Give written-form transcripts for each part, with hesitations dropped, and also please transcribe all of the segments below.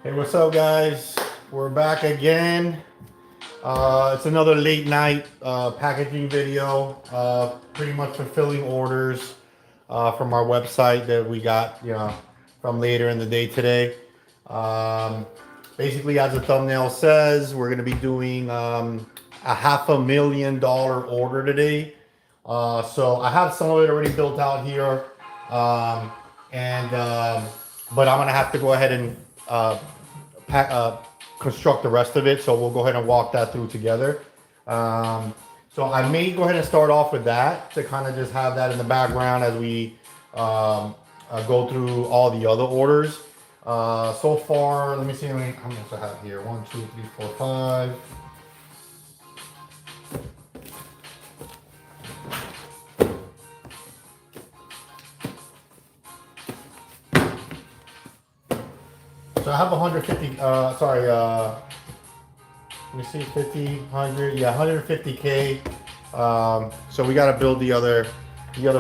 Hey, what's up, guys? We're back again. It's another late night packaging video. Pretty much fulfilling orders from our website that we got, from later in the day today. Um, Basically, as the thumbnail says, we're going to be doing a $500,000 order today. So I have some of it already built out here, um, and but I'm gonna have to go ahead and pack, construct the rest of it. So we'll go ahead and walk that through together. Um, so I may go ahead and start off with that to kind of just have that in the background as we go through all the other orders. So far, let me see how many I have here. 1, 2, 3, 4, 5. So I have 150, let me see, 50, 100, yeah, 150K. So we got to build the other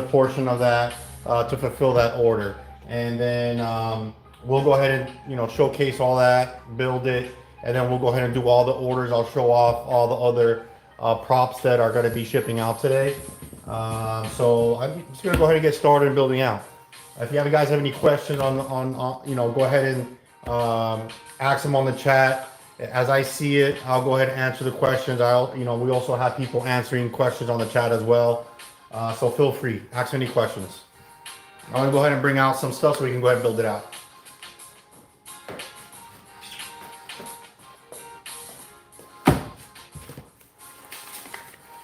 portion of that to fulfill that order. And then we'll go ahead and, showcase all that, build it, and then we'll go ahead and do all the orders. I'll show off all the other props that are going to be shipping out today. So I'm just going to go ahead and get started building out. If you guys have any questions on go ahead and ask them on the chat. As I see it, I'll go ahead and answer the questions. We also have people answering questions on the chat as well. So feel free, ask any questions. I'm gonna go ahead and bring out some stuff so we can go ahead and build it out.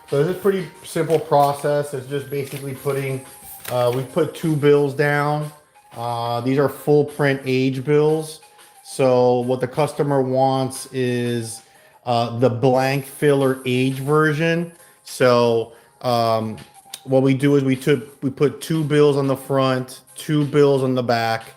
So this is a pretty simple process. It's just basically we put 2 bills down. These are full print age bills. So what the customer wants is the blank filler age version. So what we do is we put 2 bills on the front, 2 bills on the back,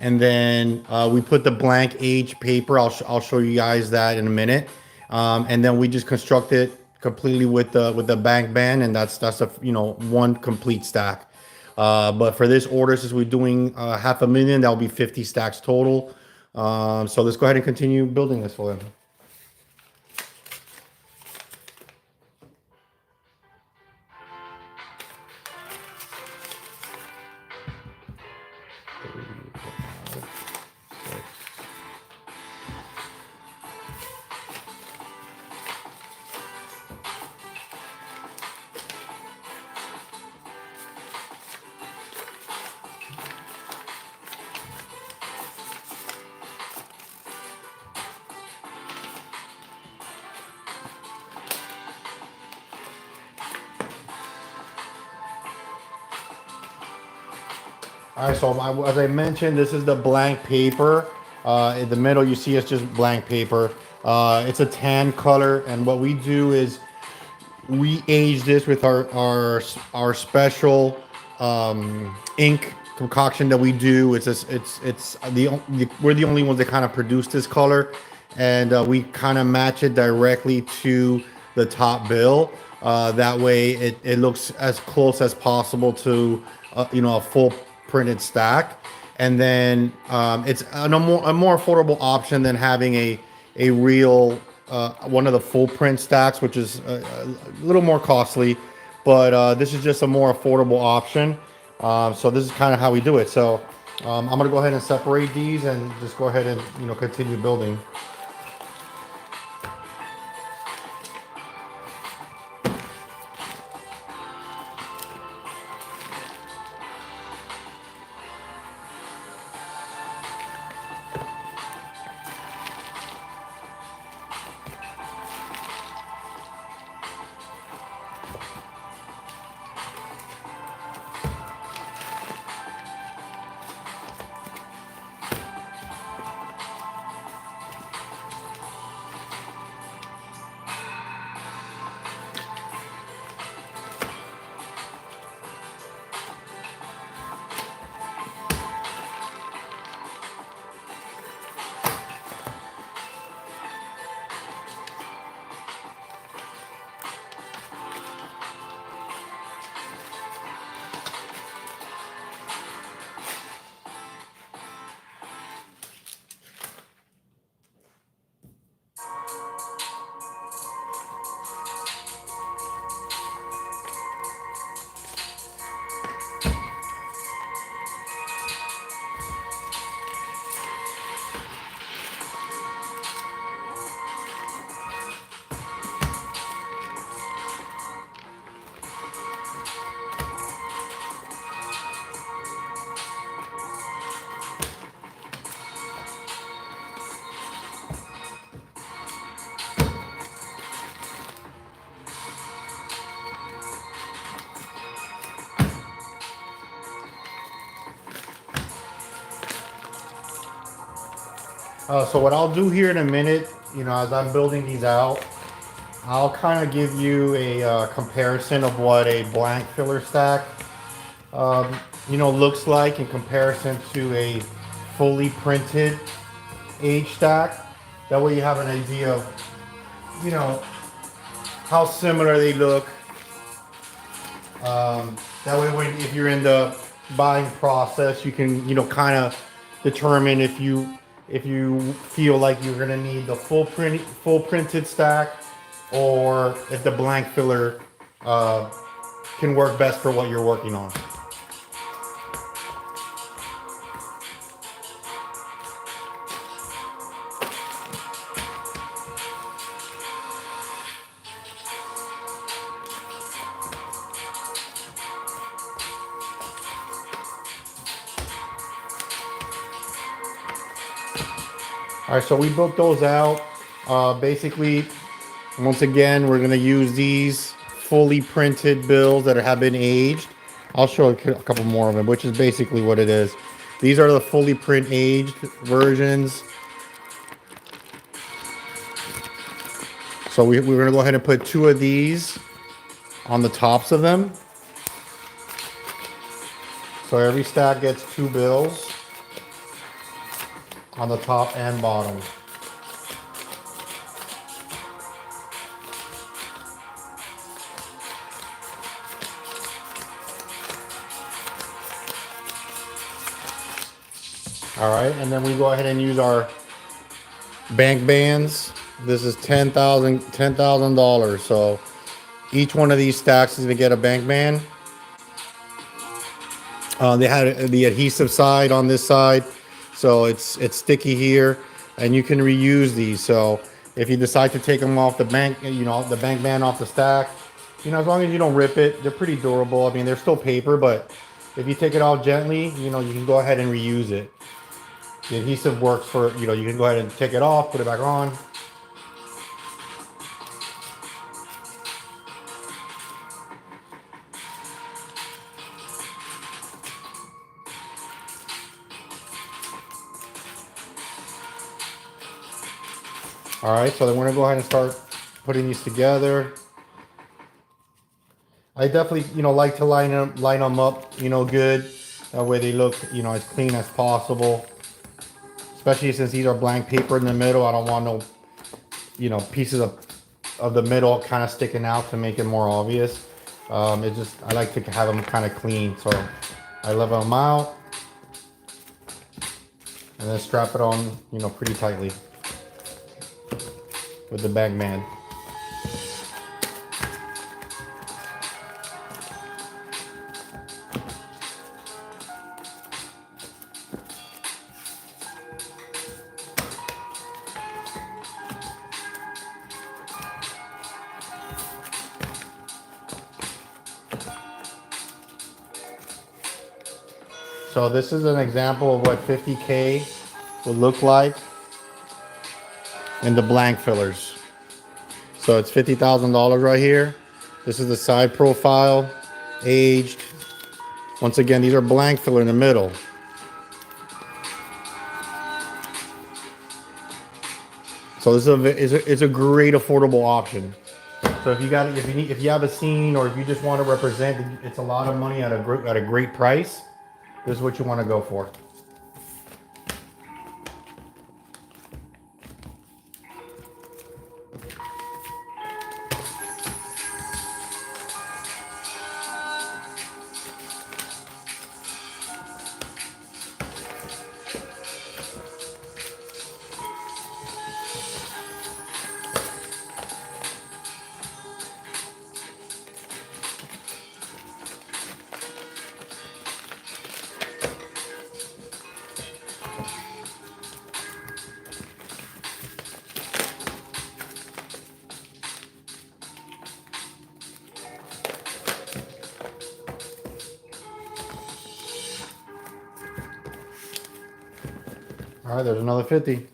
and then we put the blank age paper. I'll show you guys that in a minute. And then we just construct it completely with the bank band, and that's a one complete stack. But for this order, since we're doing $500,000, that'll be 50 stacks total. So let's go ahead and continue building this for them. All right, so as I mentioned, this is the blank paper. In the middle, you see it's just blank paper. It's a tan color, and what we do is we age this with our special ink concoction that we do. We're the only ones that kind of produce this color, and we kind of match it directly to the top bill. That way, it looks as close as possible to a full printed stack. And then it's a more affordable option than having a real one of the full print stacks, which is a little more costly, but this is just a more affordable option. So this is kind of how we do it. So I'm gonna go ahead and separate these and just go ahead and continue building. So what I'll do here in a minute, as I'm building these out, I'll kind of give you a comparison of what a blank filler stack, um, looks like in comparison to a fully printed age stack. That way you have an idea of, you know, how similar they look. That way, if you're in the buying process, you can, kind of determine if you feel like you're gonna need the full printed stack, or if the blank filler uh, can work best for what you're working on. All right, so we built those out. Basically, once again, we're gonna use these fully printed bills that have been aged. I'll show a couple more of them, which is basically what it is. These are the fully print aged versions. So we're gonna go ahead and put two of these on the tops of them. So every stack gets two bills on the top and bottom. All right, and then we go ahead and use our bank bands. This is $10,000. So each one of these stacks is gonna get a bank band. They had the adhesive side on this side, so it's sticky here, and you can reuse these. So if you decide to take them off the bank, the bank band off the stack, as long as you don't rip it, they're pretty durable. I mean, they're still paper, but if you take it off gently, you can go ahead and reuse it. The adhesive works for, you can go ahead and take it off, put it back on. All right, so then we're gonna go ahead and start putting these together. I definitely, like to line them up, good. That way they look, as clean as possible. Especially since these are blank paper in the middle, I don't want no, pieces of the middle kind of sticking out to make it more obvious. I like to have them kind of clean, so I level them out and then strap it on, pretty tightly with the bag band. So this is an example of what 50K would look like in the blank fillers. So it's $50,000 right here. This is the side profile, aged. Once again, these are blank filler in the middle. So this is a great affordable option. So if you have a scene, or if you just want to represent, it's a lot of money at a great price. This is what you want to go for. All right, there's another 50.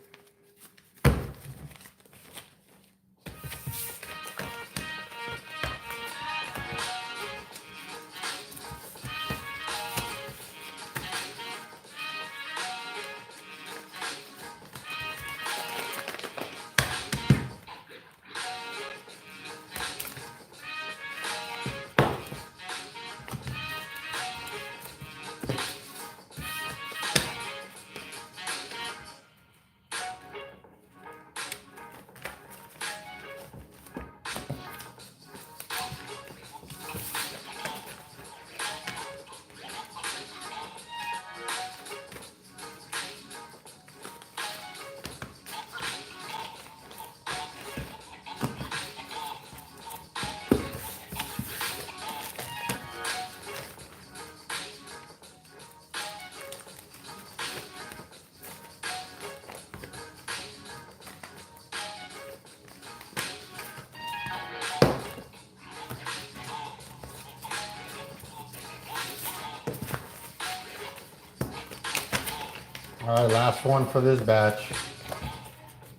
All right, last one for this batch.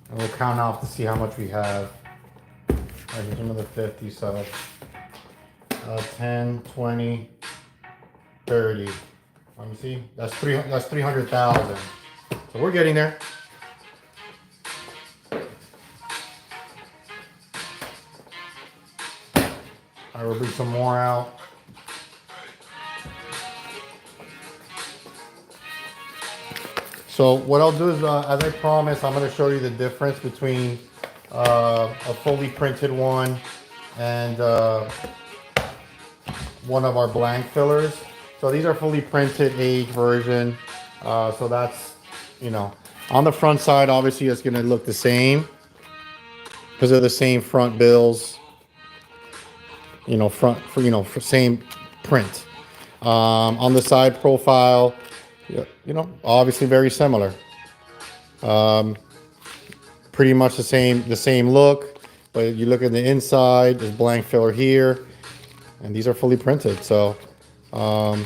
And we'll count off to see how much we have. All right, here's another 50, so 10, 20, 30. Let me see. That's 300,000. So we're getting there. All right, we'll bring some more out. So what I'll do is, as I promised, I'm going to show you the difference between a fully printed one and one of our blank fillers. So these are fully printed age version. So that's, on the front side, obviously it's going to look the same because they're the same front bills, for same print. On the side profile, obviously very similar. Pretty much the same look, but you look at the inside, there's blank filler here, and these are fully printed. So a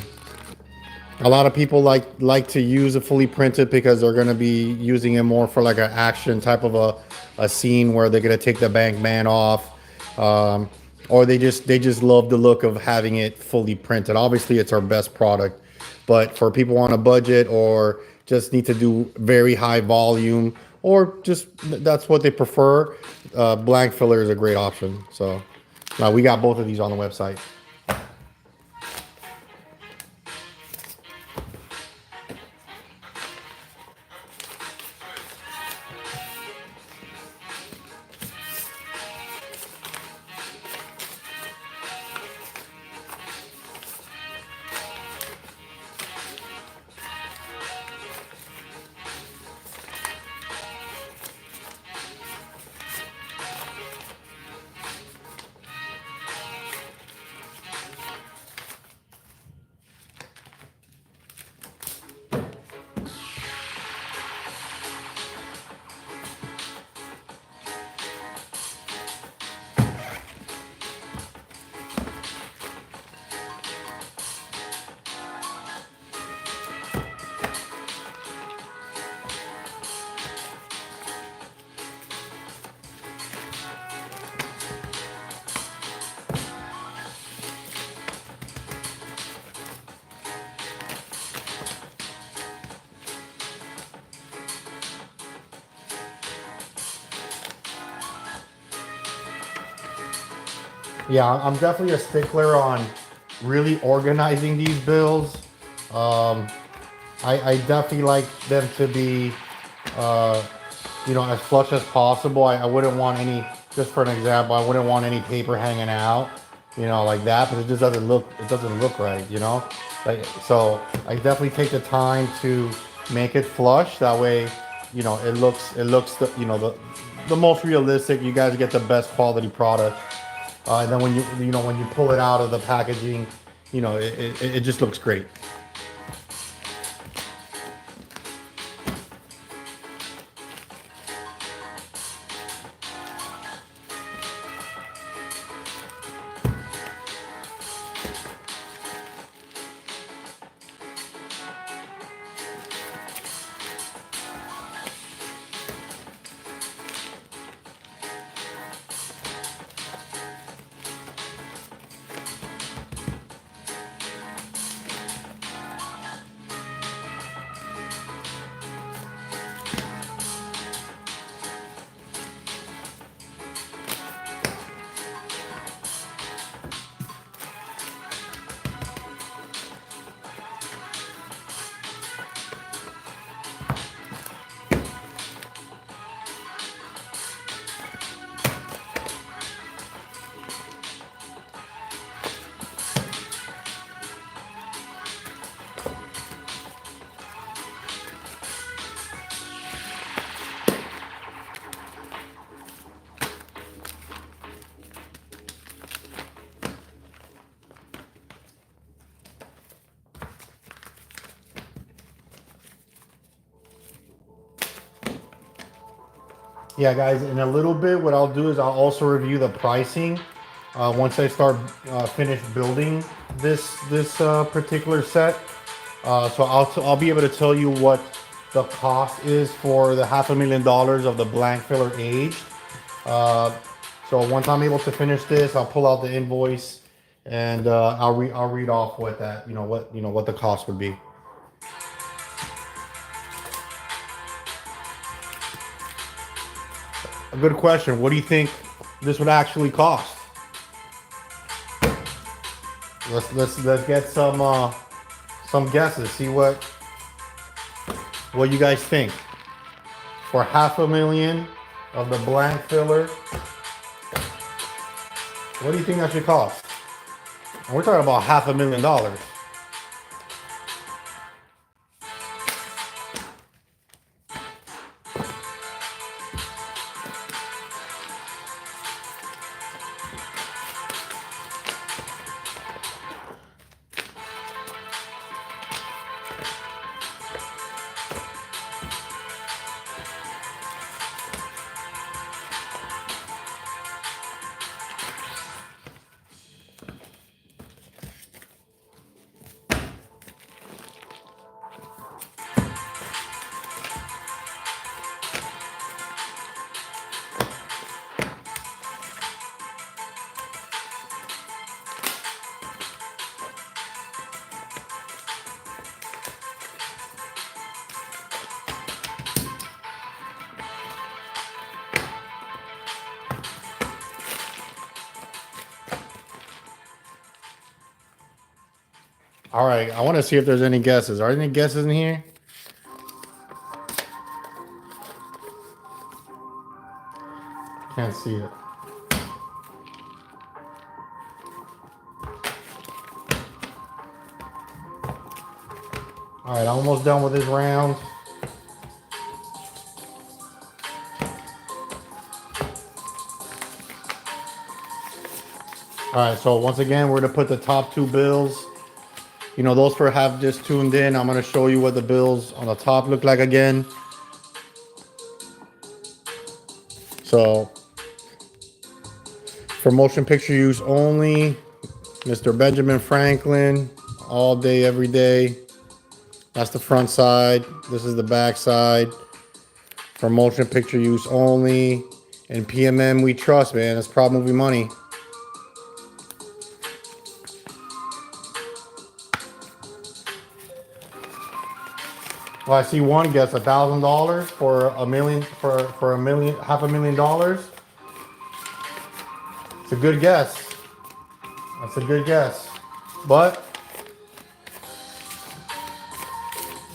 lot of people like to use a fully printed because they're going to be using it more for like an action type of a scene where they're going to take the bank man off, or they just love the look of having it fully printed. Obviously it's our best product, but for people on a budget or just need to do very high volume, or just that's what they prefer, blank filler is a great option. So now we got both of these on the website. Yeah, I'm definitely a stickler on really organizing these bills. Um, I definitely like them to be, uh, as flush as possible. I wouldn't want any, just for an example, I wouldn't want any paper hanging out, like that, but it doesn't look right, Like, so I definitely take the time to make it flush. That way, it looks the most realistic. You guys get the best quality product. And then when you pull it out of the packaging, it just looks great. Yeah, guys, in a little bit, what I'll do is I'll also review the pricing once I start finish building this particular set. So I'll be able to tell you the cost is for the $500,000 of the blank filler aged. Uh, so once I'm able to finish this, I'll pull out the invoice and I'll read off what that what the cost would be. A good question. What do you think this would actually cost? Let's get some guesses. See what you guys think. For $500,000 of the blank filler, what do you think that should cost? And we're talking about $500,000. All right, I want to see if there's any guesses. Are there any guesses in here? Can't see it. All right, almost done with this round. All right, so once again, we're gonna put the top two bills. You know, those for have just tuned in, I'm gonna show you what the bills on the top look like again. So, for motion picture use only, Mr. Benjamin Franklin, all day, every day. That's the front side. This is the back side. For motion picture use only. And PMM we trust, man. It's Prop Movie Money. Well, I see one guess $1,000 for a million for a million $500,000. It's a good guess. That's a good guess, but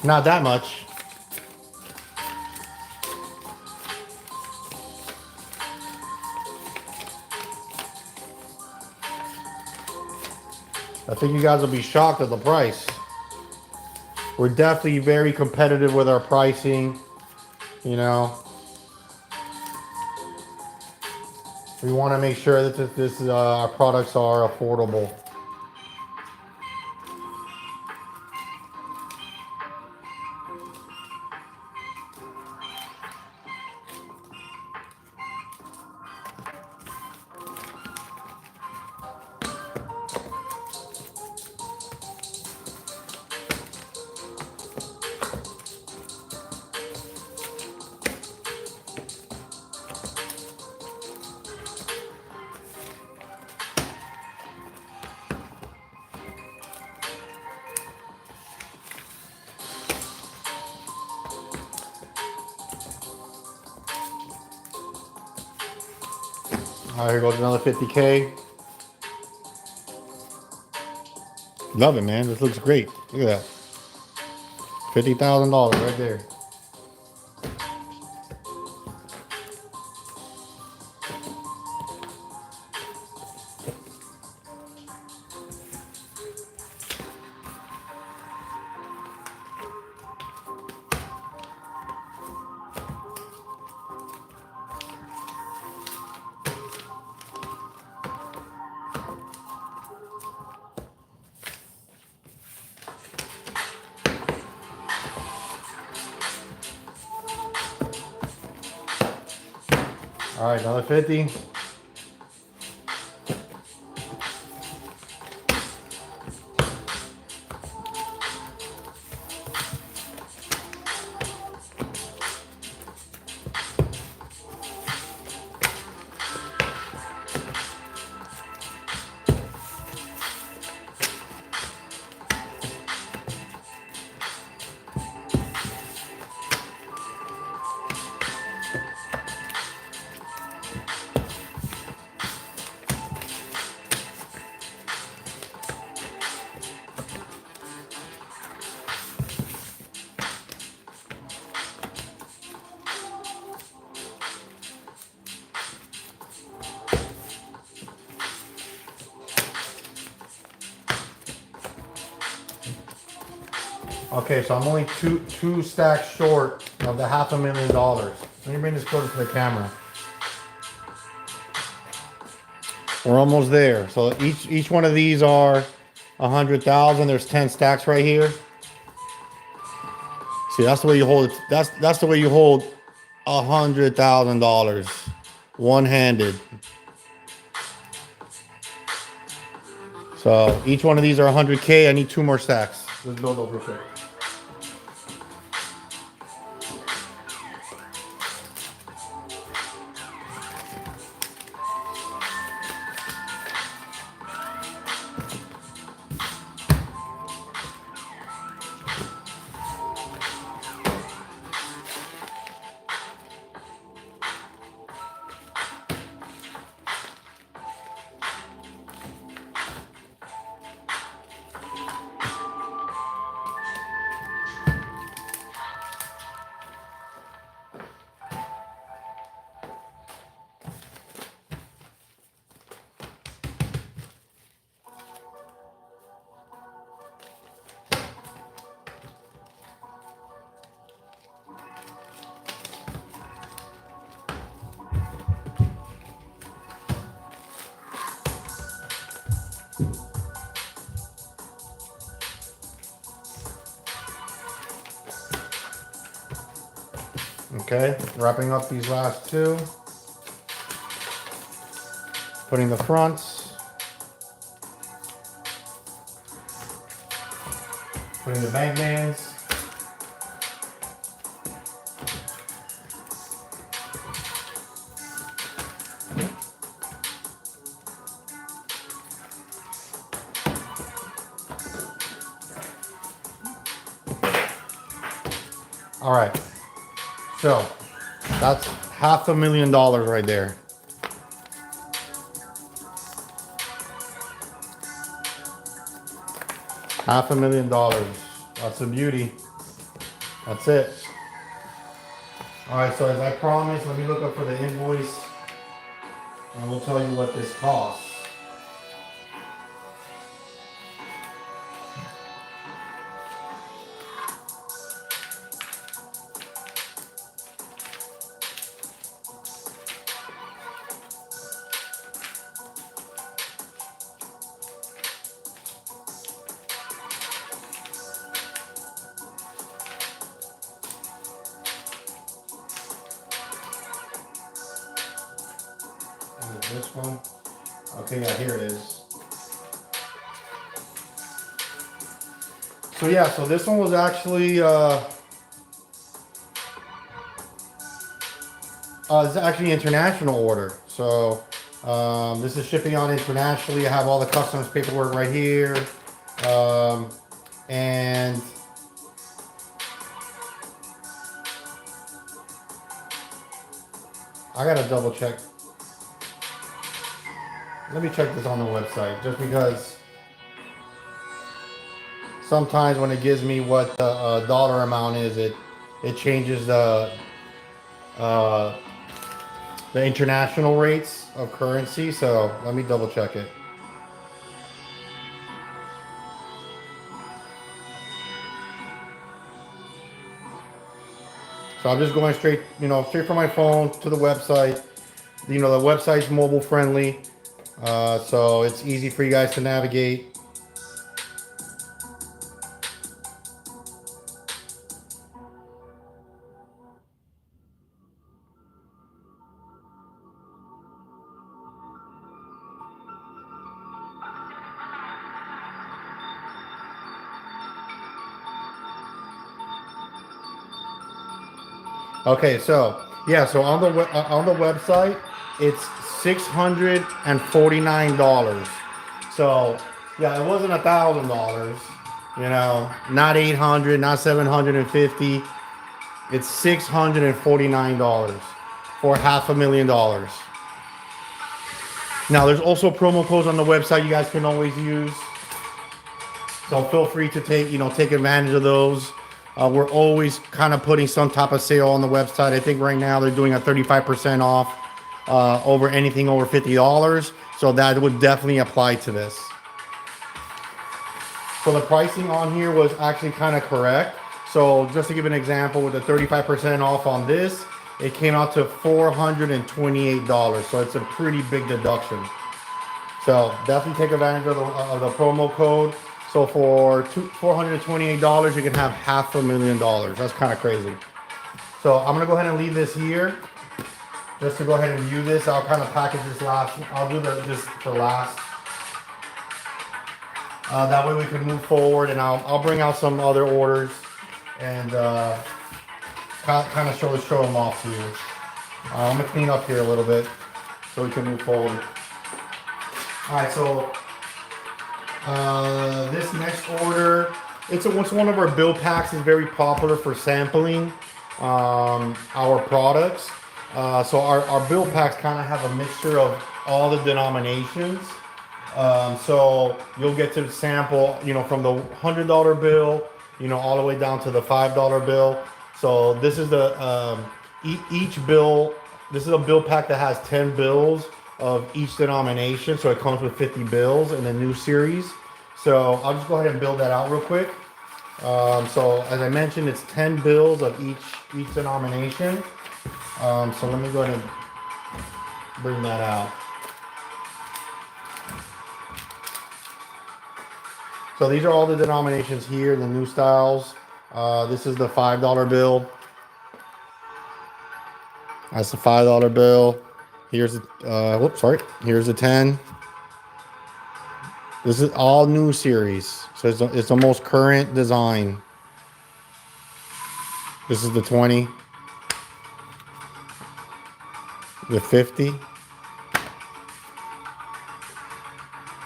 not that much. I think you guys will be shocked at the price. We're definitely very competitive with our pricing. You know, we want to make sure that our products are affordable. All right, here goes another 50K. Love it, man. This looks great. Look at that. $50,000 right there. All right, another 50. Okay, so I'm only two stacks short of the $500,000. Let me bring this closer to the camera. We're almost there. So each one of these are 100,000. There's 10 stacks right here. See, that's the way you hold it. That's the way you hold $100,000 one-handed. So each one of these are 100K. I need 2 more stacks. Let's build those real quick. Okay, wrapping up these last 2. Putting the fronts. Putting the bank bands. All right, so that's $500,000 right there. $500,000. That's a beauty. That's it. All right, so as I promised, let me look up for the invoice and we'll tell you what this costs. This one. Okay, yeah, here it is. So yeah, so this one was actually it's actually an international order. So this is shipping on internationally. I have all the customs paperwork right here, and I gotta double check. Let me check this on the website, just because sometimes when it gives me what the dollar amount is, it changes the international rates of currency. So let me double check it. So I'm just going straight from my phone to the website. The website's mobile friendly. So it's easy for you guys to navigate. Okay, so yeah, so on the website, it's $649. So yeah, it wasn't $1,000. Not 800, not 750. It's $649 for $500,000. Now, there's also promo codes on the website you guys can always use. So feel free to take advantage of those. We're always kind of putting some type of sale on the website. I think right now they're doing a 35% off over anything over $50. So that would definitely apply to this. So the pricing on here was actually kind of correct. So just to give an example, with the 35% off on this, it came out to $428. So it's a pretty big deduction. So definitely take advantage of the promo code. So for $428, you can have $500,000. That's kind of crazy. So I'm gonna go ahead and leave this here, just to go ahead and view this. I'll kind of package this last. I'll do this for last. That way we can move forward, and I'll bring out some other orders and kind of show them off to you. I'm gonna clean up here a little bit so we can move forward. All right, so this next order, it's one of our bill packs. Is very popular for sampling our products. So our bill packs kind of have a mixture of all the denominations. So you'll get to sample, from the $100 bill, all the way down to the $5 bill. So this is each bill. This is a bill pack that has 10 bills of each denomination. So it comes with 50 bills in the new series. So I'll just go ahead and build that out real quick. So as I mentioned, it's 10 bills of each denomination. So let me go ahead and bring that out. So these are all the denominations here, the new styles. This is the $5 bill. That's the $5 bill. Here's here's the 10. This is all new series. So it's the most current design. This is the 20. The 50.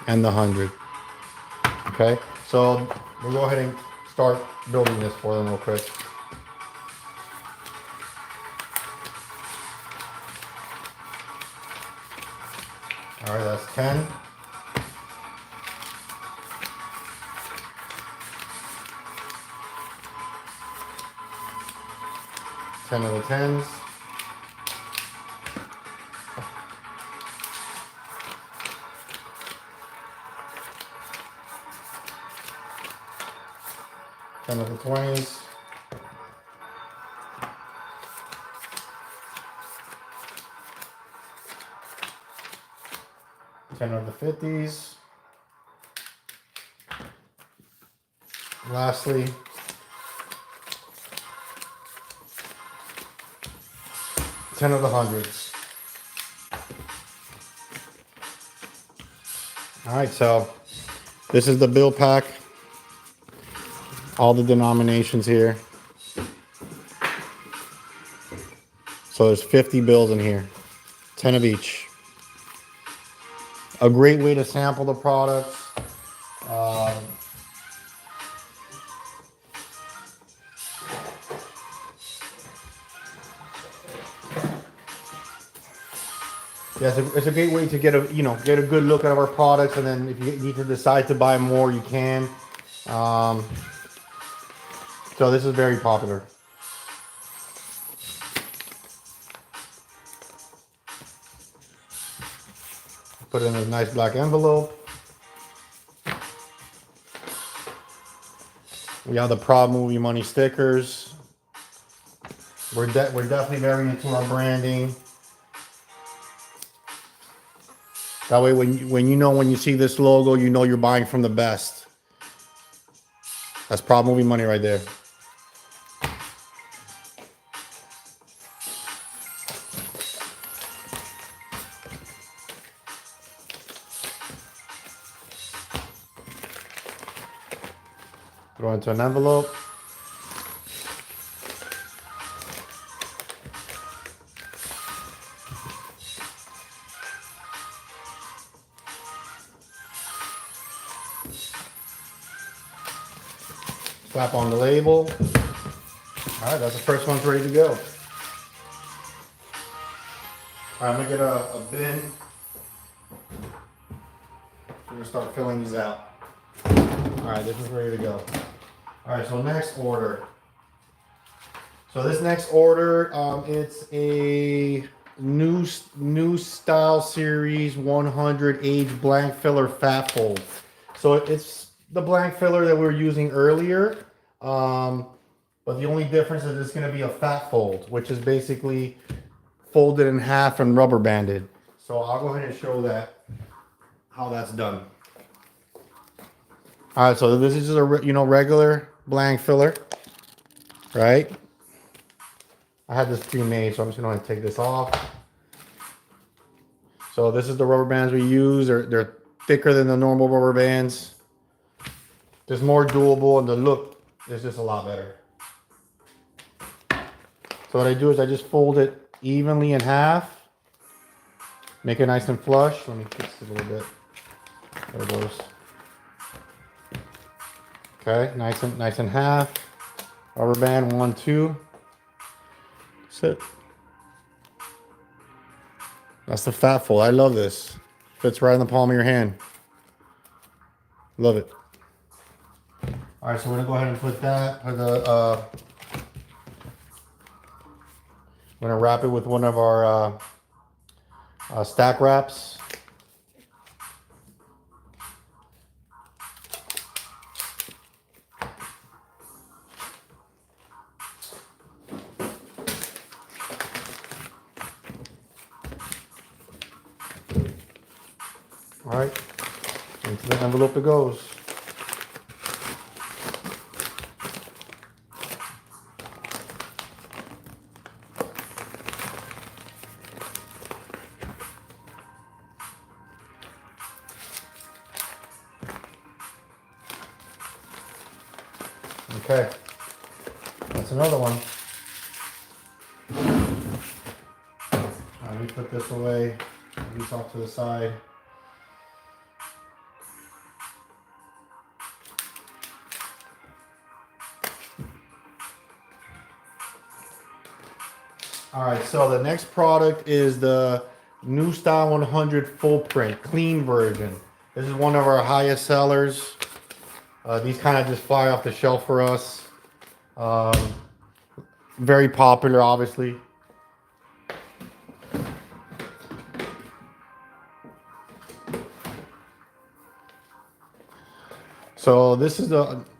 And the 100. Okay, so we'll go ahead and start building this for them real quick. All right, that's 10. Ten of the 10s. Ten of the 20s. Ten of the 50s. Lastly, 10 of the 100s. All right, so this is the bill pack. All the denominations here. So there's 50 bills in here, 10 of each. A great way to sample the products. Yeah, it's a great way to get a good look at our products, and then if you need to decide to buy more, you can. So this is very popular. Put it in a nice black envelope. We have the Proud Movie Money stickers. We're definitely very into our branding. That way, when you see this logo, you know you're buying from the best. That's Proud Movie Money right there. Throw into an envelope. Slap on the label. All right, that's the first one's ready to go. All right, I'm gonna get a bin. We're gonna start filling these out. All right, this is ready to go. All right, so next order. So this next order, it's a new style series 100 age blank filler fat fold. So the blank filler that we were using earlier. But the only difference is it's going to be a fat fold, which is basically folded in half and rubber banded. So I'll go ahead and show that, how that's done. All right, so this is just a regular blank filler, right? I had this pre-made, so I'm just going to take this off. So this is the rubber bands we use. They're thicker than the normal rubber bands. Just more doable, and the look is just a lot better. So what I do is I just fold it evenly in half. Make it nice and flush. Let me fix it a little bit. There it goes. Okay, nice and half. Rubber band 1, 2. That's it. That's the fat fold. I love this. Fits right in the palm of your hand. Love it. All right, so we're gonna go ahead and put that. We're gonna wrap it with one of our stack wraps. All right, into the envelope it goes. Okay, that's another one. Let me put this away, at least off to the side. All right, so the next product is the New Style 100 full print, clean version. This is one of our highest sellers. These kind of just fly off the shelf for us. Very popular, obviously. So this is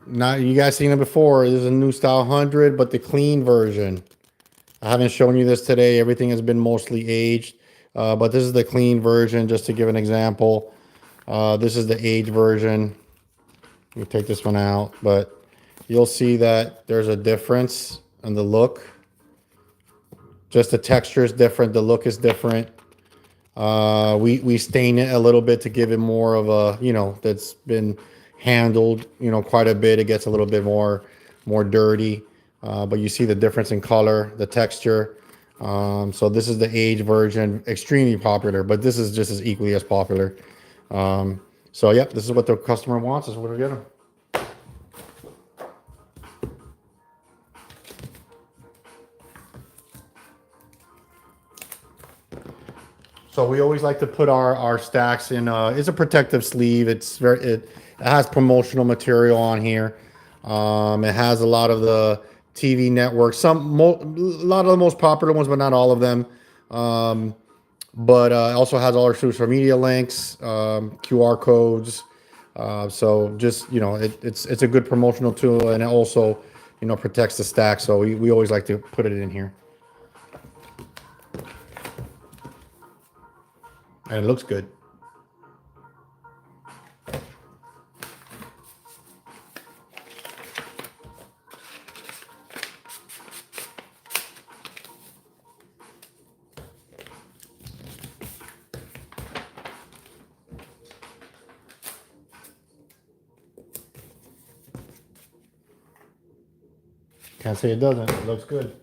not, you guys seen it before. This is a New Style 100, but the clean version. I haven't shown you this today. Everything has been mostly aged, but this is the clean version. Just to give an example, this is the aged version. Let me take this one out, but you'll see that there's a difference in the look. Just the texture is different. The look is different. We stain it a little bit to give it more of a, that's been handled, quite a bit. It gets a little bit more dirty. But you see the difference in color, the texture. So this is the aged version, extremely popular, but this is just as equally as popular. So yep, this is what the customer wants. This is what we get them. So we always like to put our stacks in. It's a protective sleeve. It has promotional material on here. It has a lot of the TV networks, a lot of the most popular ones, but not all of them. But it also has all our social media links, QR codes. So just it's a good promotional tool, and it also protects the stack. So we always like to put it in here, and it looks good. Can't say it doesn't. It looks good.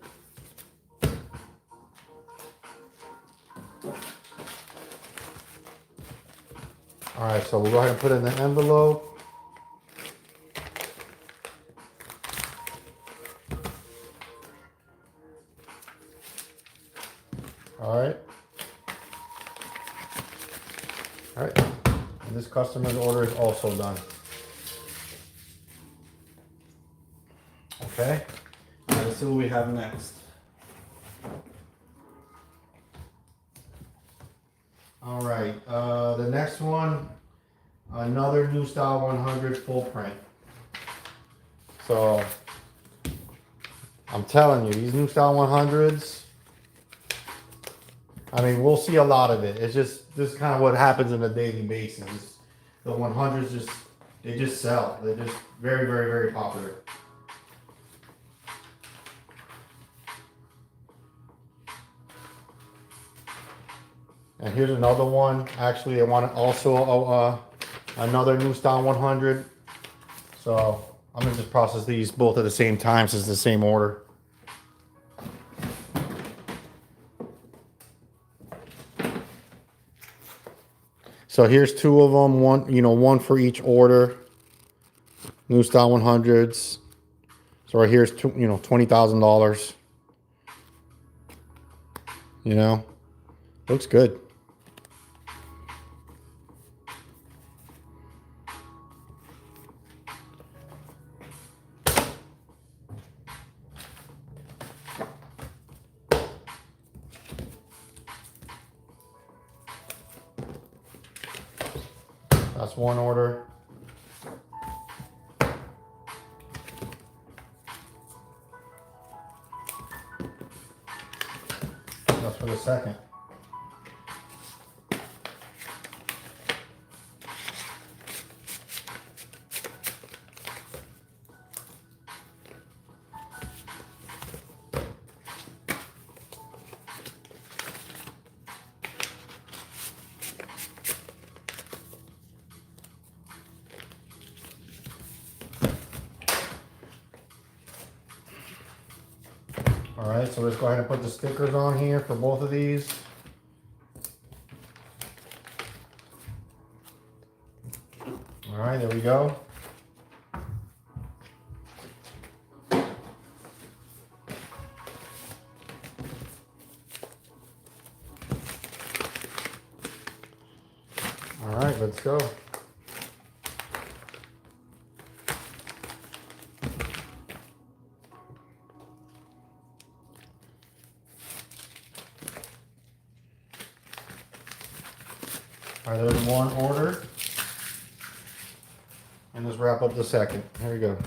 All right, so we'll go ahead and put it in the envelope. All right. All right. And this customer's order is also done. Okay. All right, let's see what we have next. All right. The next one, another New Style 100 full print. So I'm telling you, these New Style 100s, I mean, we'll see a lot of it. It's just, this is kind of what happens on a daily basis. The 100s just, they just sell. They're just very, very, very popular. And here's another one. Actually, I want also another New Style 100. So I'm gonna just process these both at the same time since it's the same order. So here's two of them. One for each order. New Style 100s. So right here's $20,000. Looks good. That's one order. That's for the second. All right, so let's go ahead and put the stickers on here for both of these. All right, there we go. All right, let's go. All right, there's one order. And let's wrap up the second. Here we go.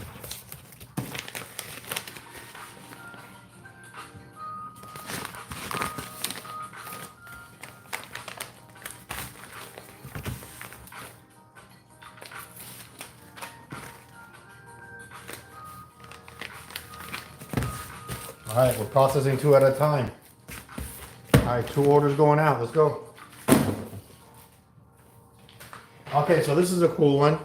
All right, we're processing two at a time. All right, two orders going out. Let's go. Okay, so this is a cool one.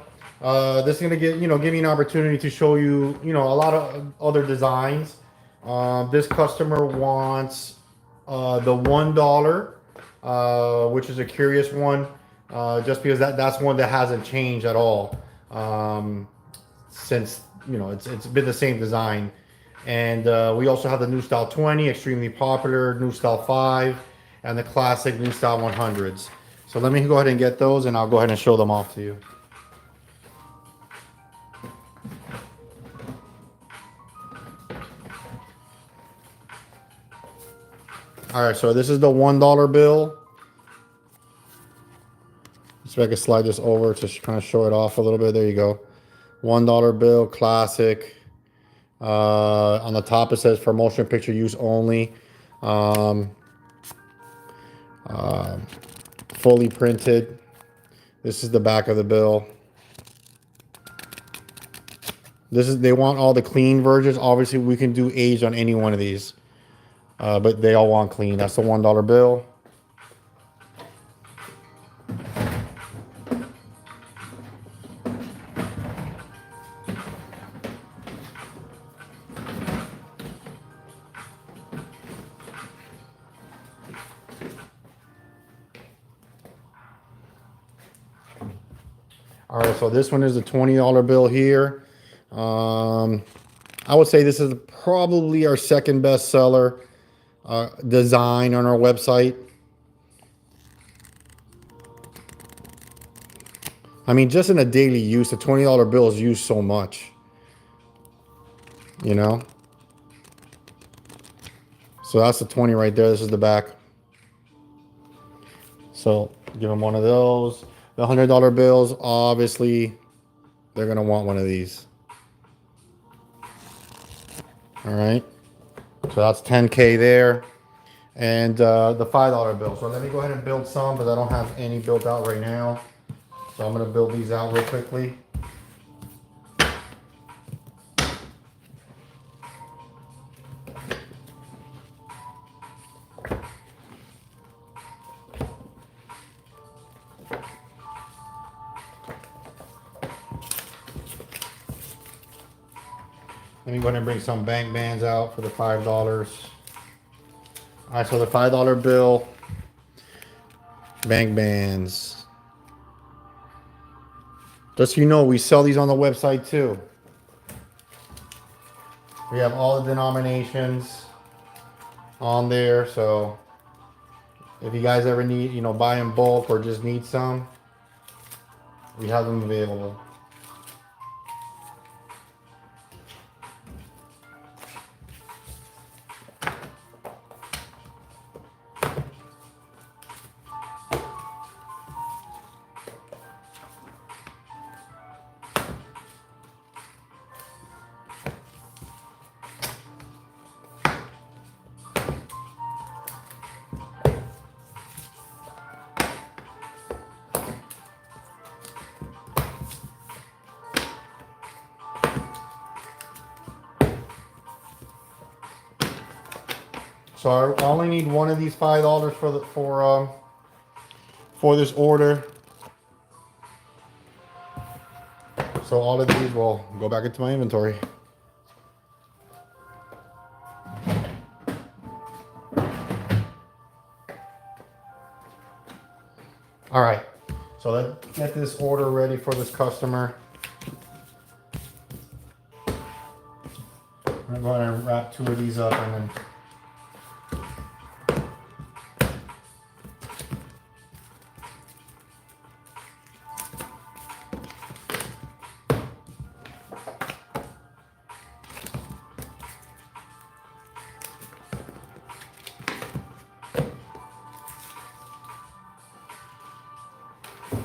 This is gonna give me an opportunity to show you a lot of other designs. This customer wants the $1, which is a curious one, just because that's one that hasn't changed at all since it's been the same design. And we also have the New Style 20, extremely popular, New Style 5, and the classic New Style 100s. So let me go ahead and get those, and I'll go ahead and show them off to you. All right, so this is the $1 bill. So I can slide this over to kind of show it off a little bit. There you go. $1 bill, classic. On the top it says for motion picture use only. Fully printed. This is the back of the bill. They want all the clean versions. Obviously we can do age on any one of these. But they all want clean. That's the $1 bill. All right, so this one is a $20 bill here. I would say this is probably our second best seller design on our website. I mean, just in a daily use, the $20 bill is used so much, So that's the 20 right there. This is the back. So give them one of those. The $100 bills, obviously, they're gonna want one of these. All right. So that's 10K there. And the $5 bill. So let me go ahead and build some, but I don't have any built out right now. So I'm gonna build these out real quickly. Let me go ahead and bring some bank bands out for the $5. All right, so the $5 bill, bank bands. Just so you know, we sell these on the website too. We have all the denominations on there, so if you guys ever need, buy in bulk or just need some, we have them available. So I only need one of these $5 for this order. So all of these will go back into my inventory. All right, so let's get this order ready for this customer. I'm going to wrap 2 of these up and then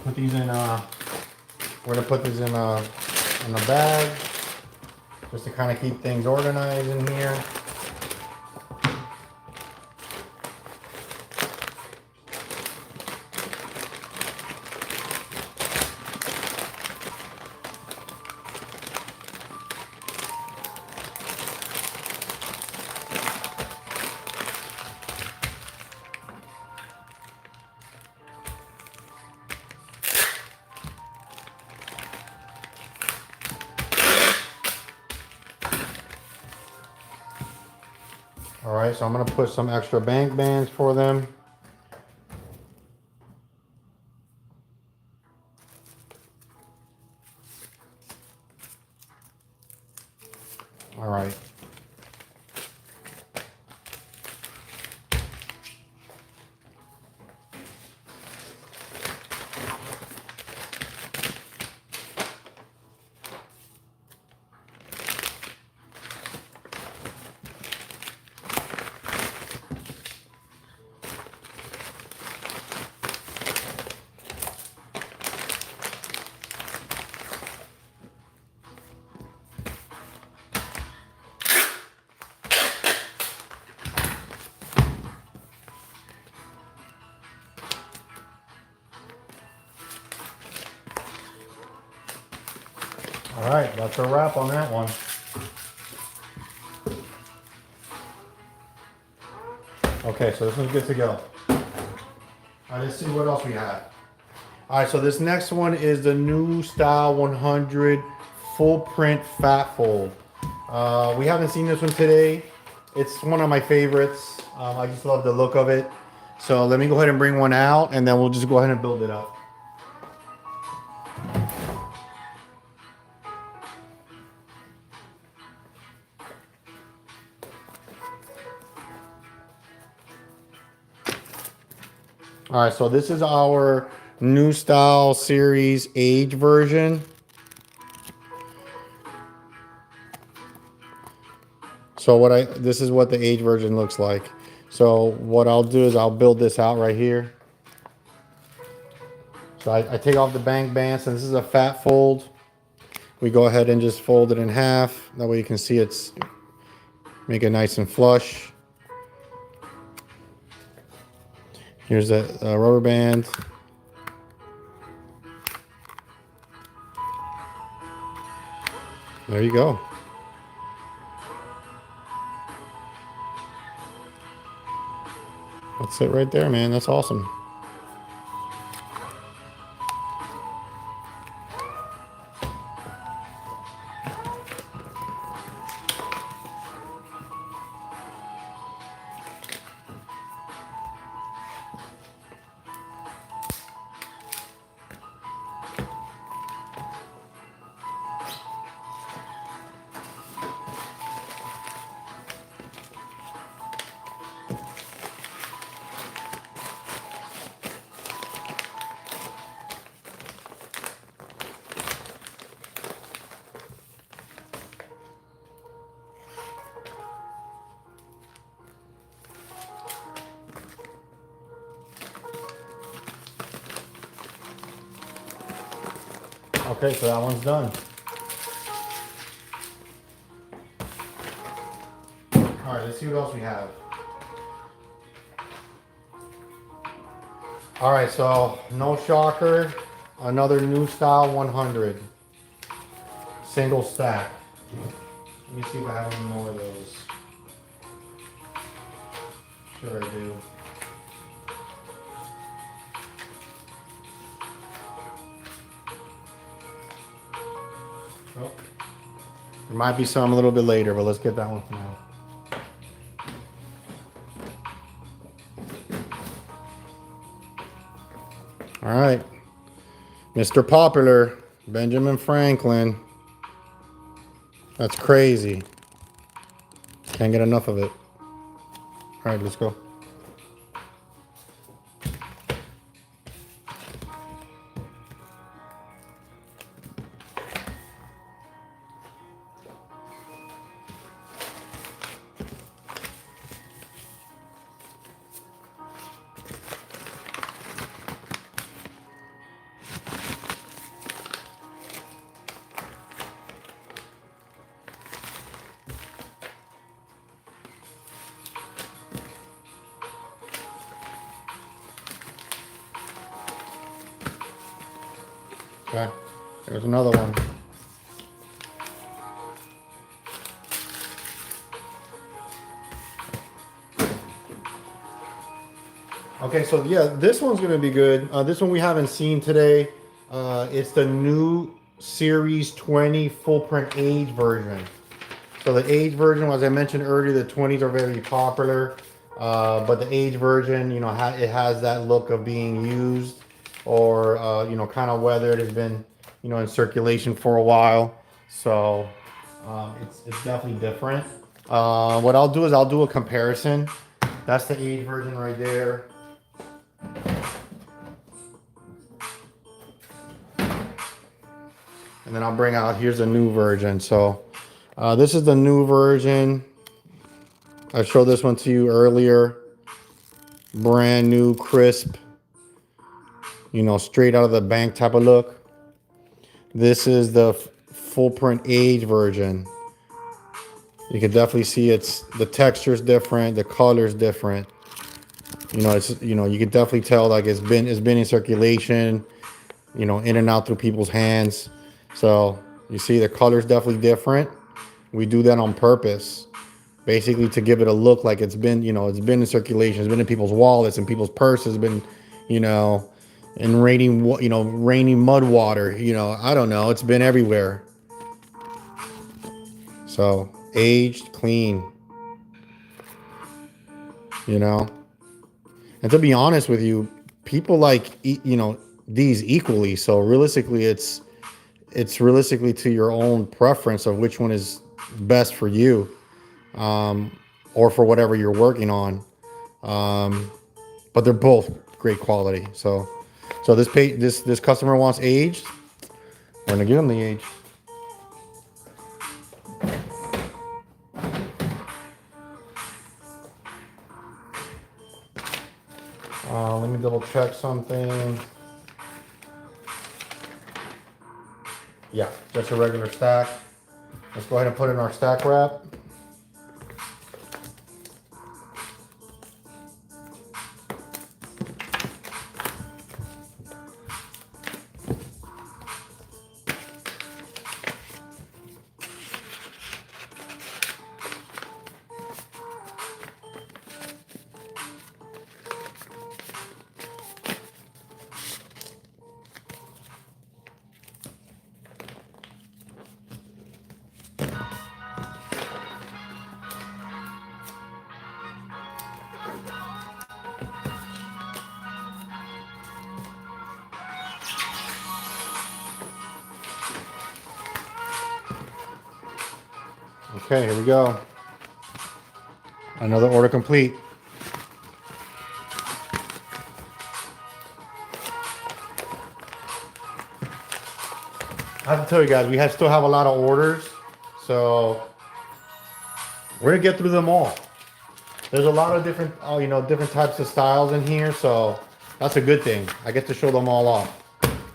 put these in. We're gonna put these in a bag, just to kind of keep things organized in here. All right, so I'm gonna put some extra bank bands for them. All right. All right, that's a wrap on that one. Okay, so this one's good to go. All right, let's see what else we have. All right, so this next one is the new Style 100 full print fat fold. We haven't seen this one today. It's one of my favorites. I just love the look of it. So let me go ahead and bring one out, and then we'll just go ahead and build it up. All right, so this is our new Style series age version. So this is what the age version looks like. So what I'll do is I'll build this out right here. So I take off the bank band. So this is a fat fold. We go ahead and just fold it in half. That way you can see it's, make it nice and flush. Here's the rubber band. There you go. That's it right there, man. That's awesome. Okay, so that one's done. All right, let's see what else we have. All right, so no shocker, another new style 100. Single stack. Let me see if I have any more of those. Sure I do. Oh. There might be some a little bit later, but let's get that one for now. All right. Mr. Popular, Benjamin Franklin. That's crazy. Can't get enough of it. All right, let's go. Okay, there's another one. Okay, so yeah, this one's gonna be good. This one we haven't seen today. It's the new Series 20 full print age version. So the age version, as I mentioned earlier, the 20s are very popular. But the age version, you know, it has that look of being used or, you know, kind of weathered. It's been, you know, in circulation for a while. So it's definitely different. What I'll do is I'll do a comparison. That's the age version right there. And then I'll bring out, here's the new version. So this is the new version. I showed this one to you earlier. Brand new, crisp, you know, straight out of the bank type of look. This is the full print age version. You can definitely see the texture is different, the color is different. You know, it's, you know, you can definitely tell like it's been in circulation, you know, in and out through people's hands. So you see the color is definitely different. We do that on purpose, basically to give it a look like it's been, you know, it's been in circulation, it's been in people's wallets and people's purses, been, you know, in raining mud water, you know, I don't know, it's been everywhere. So aged, clean, you know. And to be honest with you, people like, you know, these equally. So realistically, it's realistically to your own preference of which one is best for you, or for whatever you're working on. But they're both great quality. So this customer wants aged. We're gonna give them the age. Let me double check something. Yeah, just a regular stack. Let's go ahead and put in our stack wrap. Okay, here we go. Another order complete. I have to tell you guys, we still have a lot of orders, so we're gonna get through them all. There's a lot of different, different types of styles in here, so that's a good thing. I get to show them all off.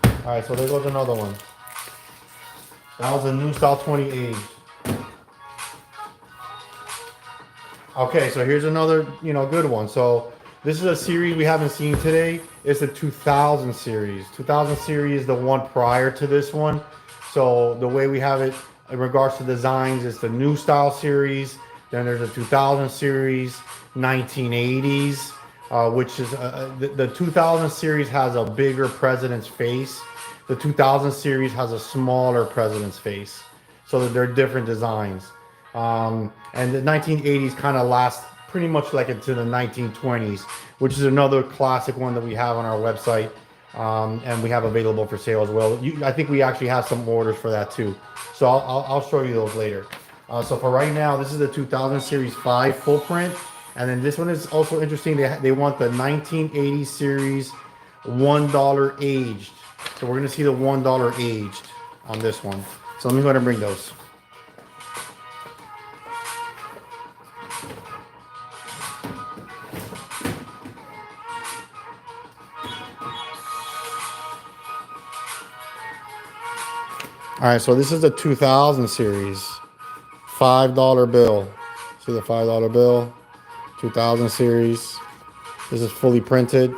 All right, so there goes another one. That was a new style 20 age. Okay, so here's another, good one. So this is a series we haven't seen today. It's the 2000 series. 2000 series is the one prior to this one. So the way we have it in regards to designs is the new style series. Then there's a 2000 series, 1980s, which is the 2000 series has a bigger president's face. The 2000 series has a smaller president's face. So they're different designs. And the 1980s kind of last pretty much like into the 1920s, which is another classic one that we have on our website, and we have available for sale as well. I think we actually have some orders for that too. So I'll show you those later. So for right now, this is the 2000 Series 5 full print. And then this one is also interesting. They want the 1980 series $1 aged. So we're going to see the $1 aged on this one. So let me go ahead and bring those. All right, so this is the 2000 series $5 bill. See the $5 bill, 2000 series. This is fully printed.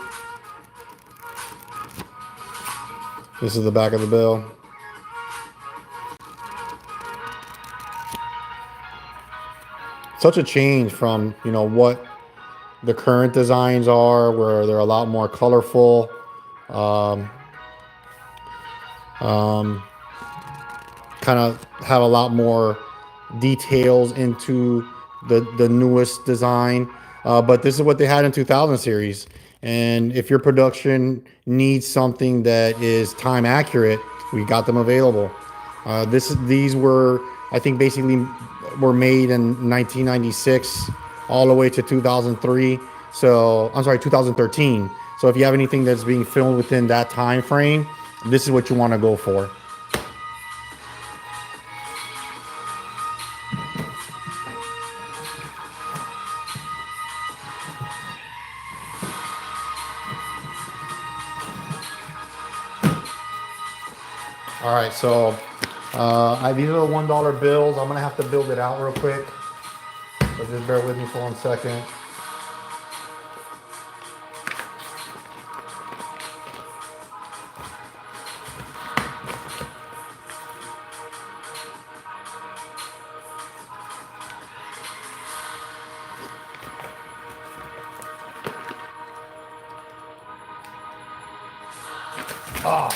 This is the back of the bill. Such a change from, what the current designs are, where they're a lot more colorful. Kind of have a lot more details into the newest design. But this is what they had in 2000 series. And if your production needs something that is time accurate, we got them available. These were, I think, basically were made in 1996 all the way to 2003. So I'm sorry, 2013. So if you have anything that's being filmed within that time frame, this is what you want to go for. All right, so these are the $1 bills. I'm gonna have to build it out real quick. So just bear with me for 1 second. Oh,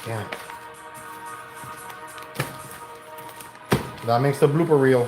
damn it. That makes the blooper reel.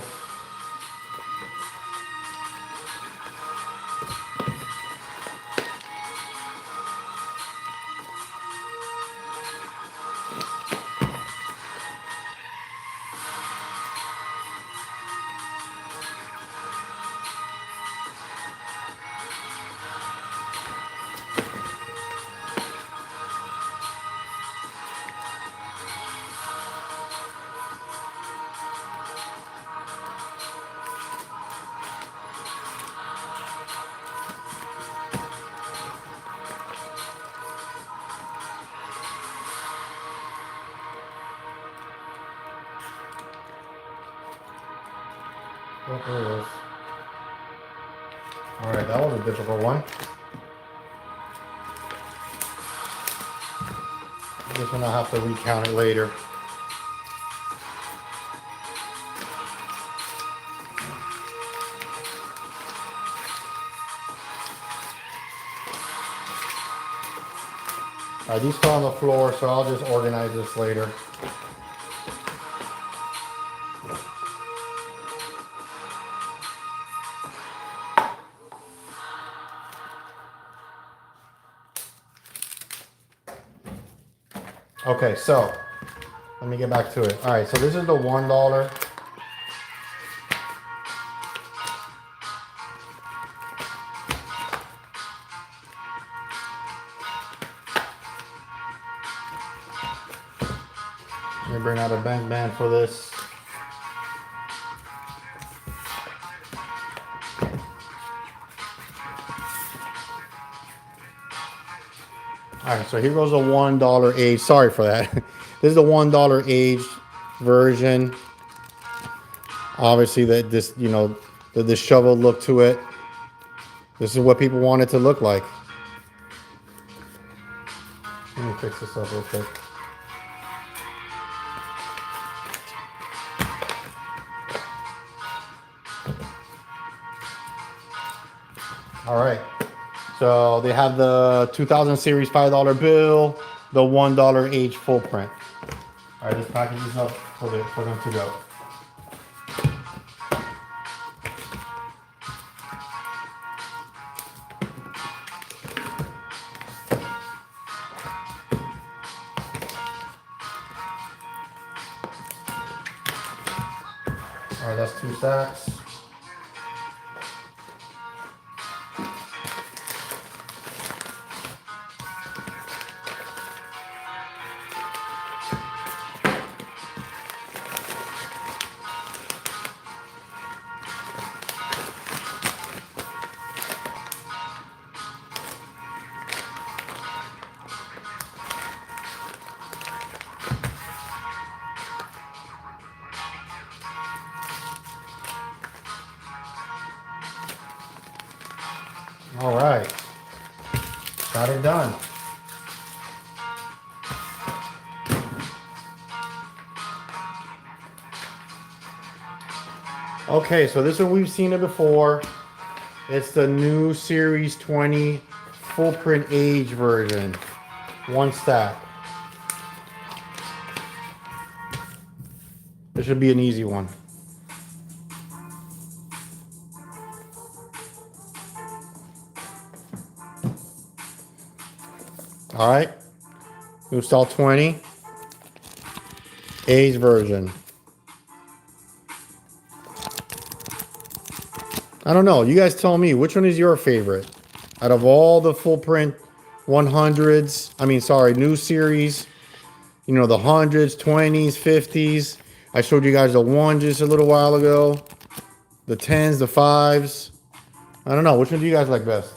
Oh, there it is. All right, that was a difficult one. I guess I'll have to recount it later. All right, these fell on the floor, so I'll just organize this later. Okay, so let me get back to it. All right, so this is the $1. Let me bring out a bank band for this. All right, so here goes a $1 age. Sorry for that. This is the $1 aged version. Obviously, that this, the disheveled look to it. This is what people want it to look like. Let me fix this up real quick. All right. So they have the 2000 series $5 bill, the $1 age full print. All right, let's package these up for them to go. All right, that's 2 stacks. All right, got it done. Okay, so this one we've seen it before. It's the new Series 20 full print age version. 1 stack. This should be an easy one. All right, new style 20 age version. I don't know. You guys tell me, which one is your favorite? Out of all the full print 100s, new series, the 100s, 20s, 50s. I showed you guys the 1 just a little while ago. The 10s, the 5s. I don't know. Which one do you guys like best?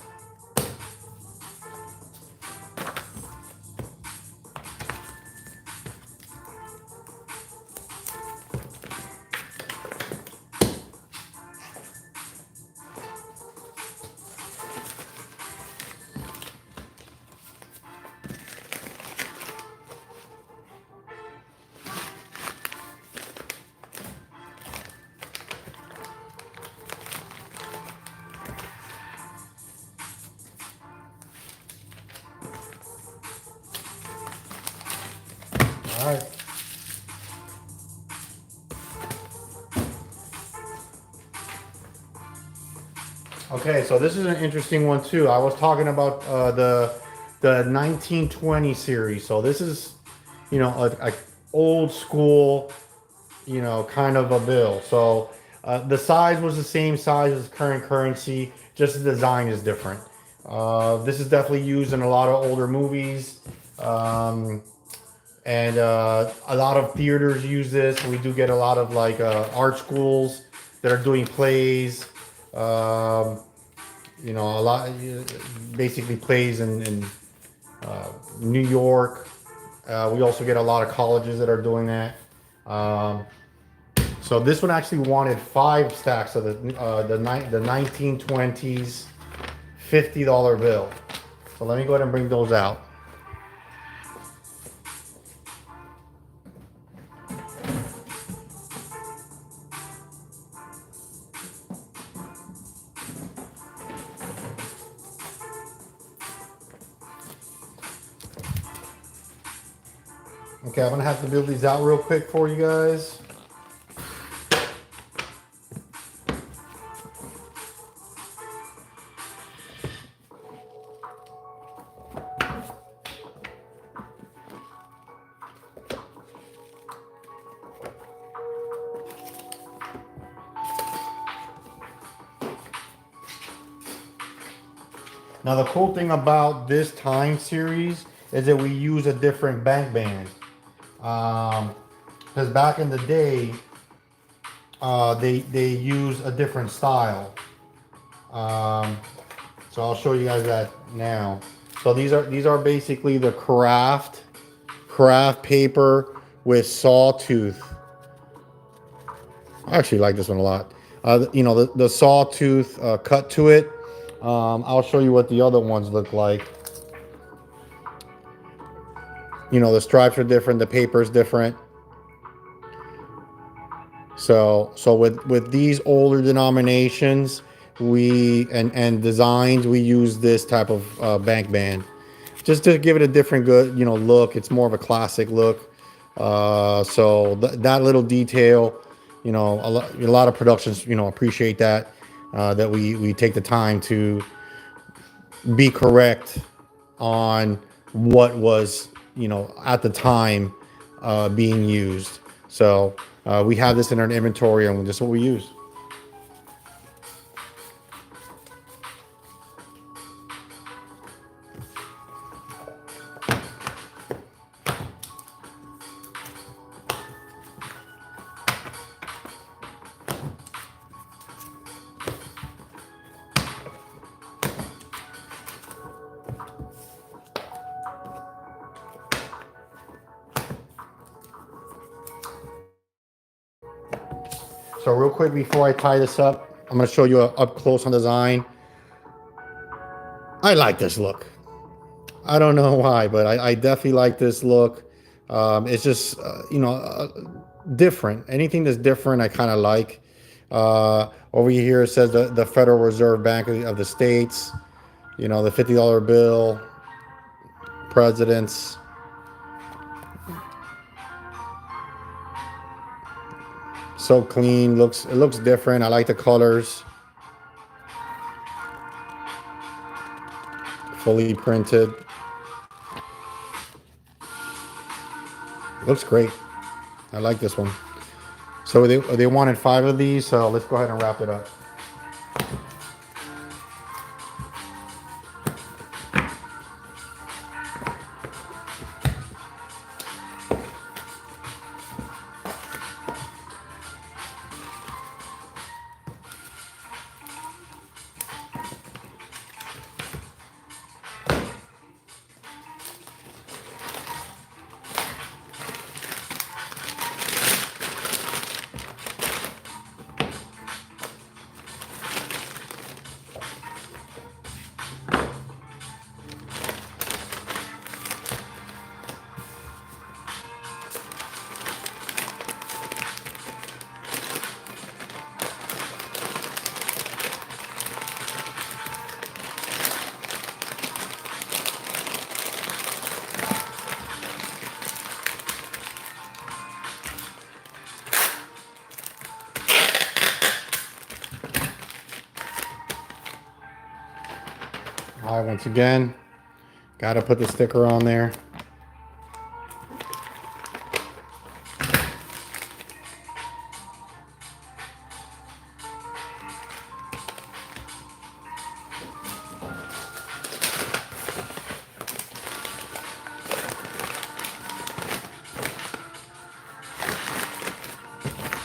All right. Okay, so this is an interesting one too. I was talking about the 1920 series. So this is, a old school, kind of a bill. So the size was the same size as current currency, just the design is different. This is definitely used in a lot of older movies. And a lot of theaters use this. We do get a lot of art schools that are doing plays. A lot, basically plays in New York. We also get a lot of colleges that are doing that. So this one actually wanted 5 stacks of the 1920s $50 bill. So let me go ahead and bring those out. Okay, I'm gonna have to build these out real quick for you guys. Now the cool thing about this time series is that we use a different bank band. Because back in the day, they use a different style. So I'll show you guys that now. So these are basically the craft paper with sawtooth. I actually like this one a lot. You know, the sawtooth cut to it. I'll show you what the other ones look like. You know, the stripes are different, the paper is different. So with these older denominations, and designs, we use this type of bank band, just to give it a different good, you know, look. It's more of a classic look. So that little detail, you know, a lot of productions, you know, appreciate that, that we take the time to be correct on what was, you know, at the time being used. So we have this in our inventory, and this is what we use. So real quick before I tie this up, I'm going to show you up close on design. I like this look. I don't know why, but I definitely like this look. It's just, you know, different. Anything that's different, I kind of like. Over here it says the Federal Reserve Bank of the States. You know, the $50 bill, presidents. So clean, it looks different. I like the colors. Fully printed. Looks great. I like this one. So they wanted 5 of these, so let's go ahead and wrap it up. All right, once again, got to put the sticker on there.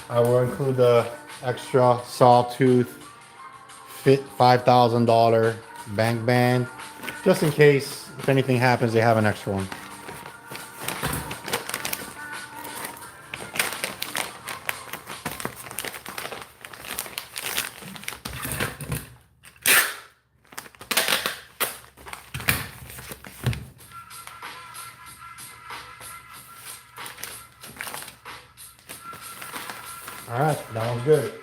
I will include the extra sawtooth fit $5,000 bank band, just in case if anything happens, they have an extra one. All right, that one's good.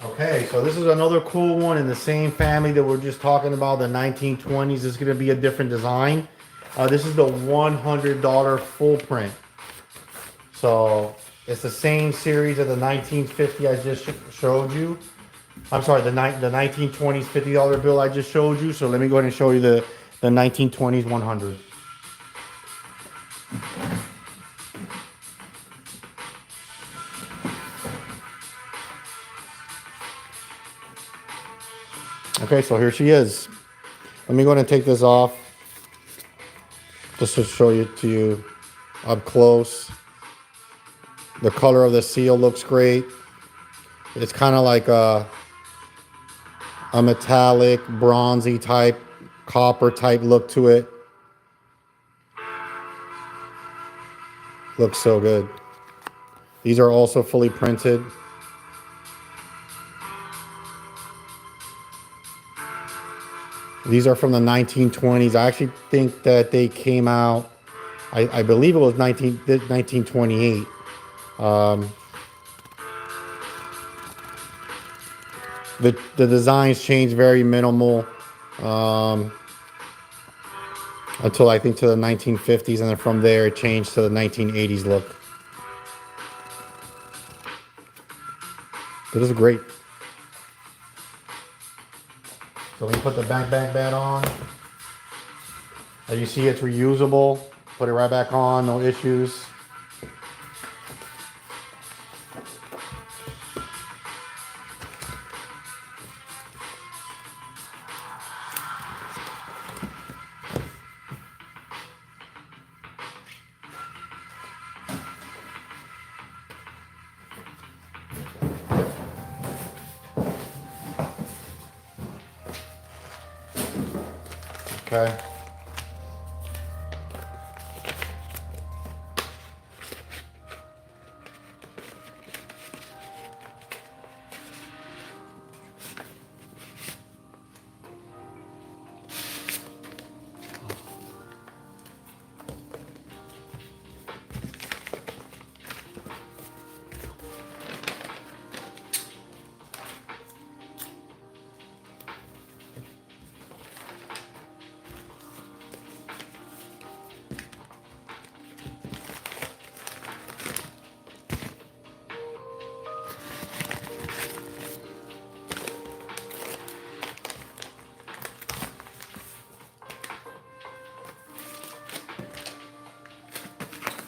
Okay, so this is another cool one in the same family that we're just talking about, the 1920s. This is going to be a different design. This is the $100 full print. So it's the same series of the 1950 I just showed you. I'm sorry, the 1920s $50 bill I just showed you. So let me go ahead and show you the 1920s 100. Okay, so here she is. Let me go ahead and take this off just to show you to you up close. The color of the seal looks great. It's kind of like a metallic, bronzy type, copper type look to it. Looks so good. These are also fully printed. These are from the 1920s. I actually think that they came out, I believe it was 1928. The designs changed very minimal until I think to the 1950s, and then from there it changed to the 1980s look. This is great. So we put the back bed on. As you see, it's reusable. Put it right back on, no issues. Okay.